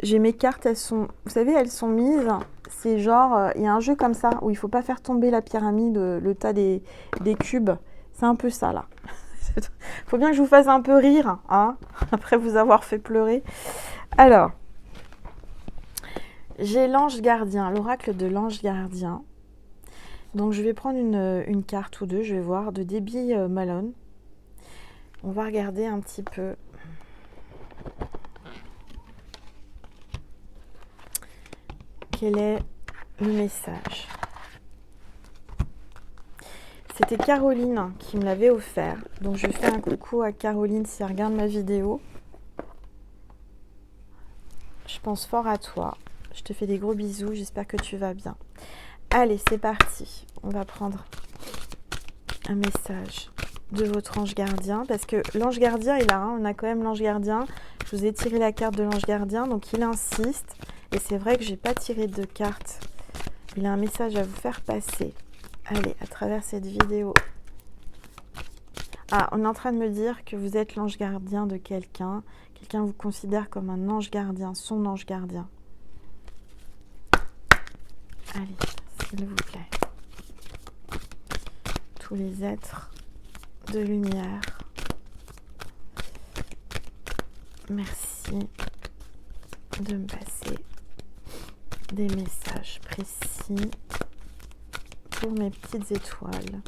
Speaker 1: J'ai mes cartes, elles sont, vous savez, elles sont mises. C'est genre, il y a un jeu comme ça où il faut pas faire tomber la pyramide, le tas des cubes. C'est un peu ça là. Faut bien que je vous fasse un peu rire, hein, après vous avoir fait pleurer. Alors, j'ai l'ange gardien, l'oracle de l'ange gardien. Donc je vais prendre une carte ou deux, je vais voir, de Debbie Malone. On va regarder un petit peu. Quel est le message? C'était Caroline qui me l'avait offert. Donc je fais un coucou à Caroline si elle regarde ma vidéo. Je pense fort à toi. Je te fais des gros bisous. J'espère que tu vas bien. Allez, c'est parti. On va prendre un message de votre ange gardien. Parce que l'ange gardien est là. Hein. On a quand même l'ange gardien. Je vous ai tiré la carte de l'ange gardien. Donc il insiste. Et c'est vrai que je n'ai pas tiré de carte. Il a un message à vous faire passer. Allez, à travers cette vidéo. Ah, on est en train de me dire que vous êtes l'ange gardien de quelqu'un. Quelqu'un vous considère comme un ange gardien, son ange gardien. Allez, s'il vous plaît. Tous les êtres de lumière. Merci de me passer des messages précis pour mes petites étoiles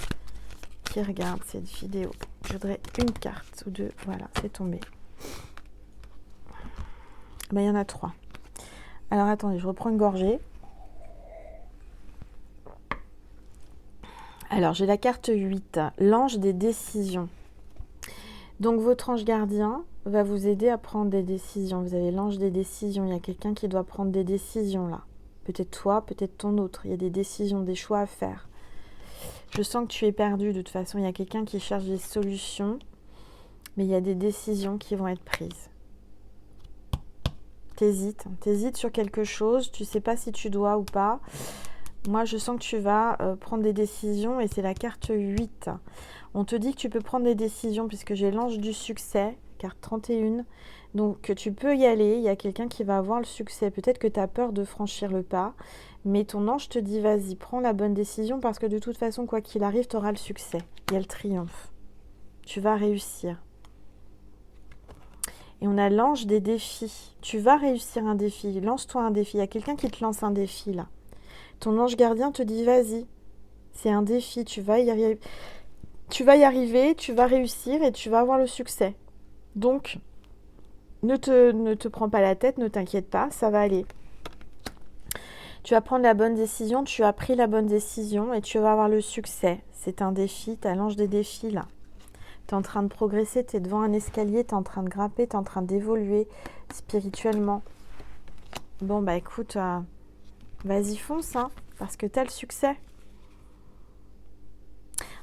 Speaker 1: qui regardent cette vidéo. Je voudrais une carte ou deux. Voilà, c'est tombé. Ben, il y en a 3. Alors attendez, je reprends une gorgée. Alors j'ai la carte 8, l'ange des décisions. Donc votre ange gardien va vous aider à prendre des décisions. Vous avez l'ange des décisions. Il y a quelqu'un qui doit prendre des décisions là. Peut-être toi, peut-être ton autre. Il y a des décisions, des choix à faire. Je sens que tu es perdu de toute façon. Il y a quelqu'un qui cherche des solutions. Mais il y a des décisions qui vont être prises. T'hésites sur quelque chose. Tu ne sais pas si tu dois ou pas. Moi, je sens que tu vas prendre des décisions. Et c'est la carte 8. On te dit que tu peux prendre des décisions puisque j'ai l'ange du succès. Carte 31. Donc tu peux y aller, il y a quelqu'un qui va avoir le succès. Peut-être que tu as peur de franchir le pas, mais ton ange te dit vas-y, prends la bonne décision parce que de toute façon, quoi qu'il arrive, tu auras le succès. Il y a le triomphe. Tu vas réussir. Et on a l'ange des défis. Tu vas réussir un défi. Lance-toi un défi. Il y a quelqu'un qui te lance un défi là. Ton ange gardien te dit vas-y. C'est un défi. Tu vas y arriver. Tu vas réussir et tu vas avoir le succès. Donc, ne te prends pas la tête, ne t'inquiète pas, ça va aller. Tu vas prendre la bonne décision, tu as pris la bonne décision et tu vas avoir le succès. C'est un défi, tu as l'ange des défis là. Tu es en train de progresser, tu es devant un escalier, tu es en train de grimper, tu es en train d'évoluer spirituellement. Bon, bah écoute, vas-y fonce, hein, parce que tu as le succès.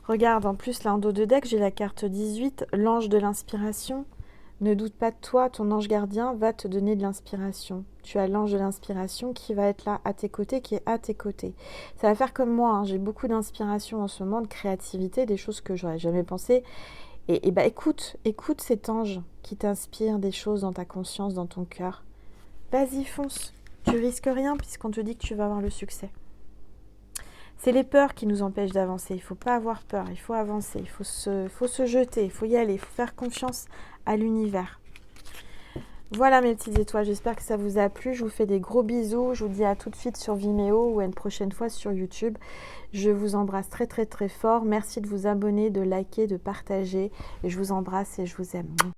Speaker 1: Regarde, en plus, là en dos de deck, j'ai la carte 18, l'ange de l'inspiration. Ne doute pas de toi, ton ange gardien va te donner de l'inspiration. Tu as l'ange de l'inspiration qui va être là à tes côtés, qui est à tes côtés. Ça va faire comme moi, hein. J'ai beaucoup d'inspiration en ce moment, de créativité, des choses que j'aurais jamais pensé. Et bah écoute cet ange qui t'inspire des choses dans ta conscience, dans ton cœur. Vas-y, fonce. Tu risques rien puisqu'on te dit que tu vas avoir le succès. C'est les peurs qui nous empêchent d'avancer. Il ne faut pas avoir peur, il faut avancer, il faut se jeter, il faut y aller, il faut faire confiance à l'univers. Voilà mes petites étoiles, j'espère que ça vous a plu. Je vous fais des gros bisous. Je vous dis à tout de suite sur Vimeo ou à une prochaine fois sur YouTube. Je vous embrasse très très très fort. Merci de vous abonner, de liker, de partager. Et je vous embrasse et je vous aime.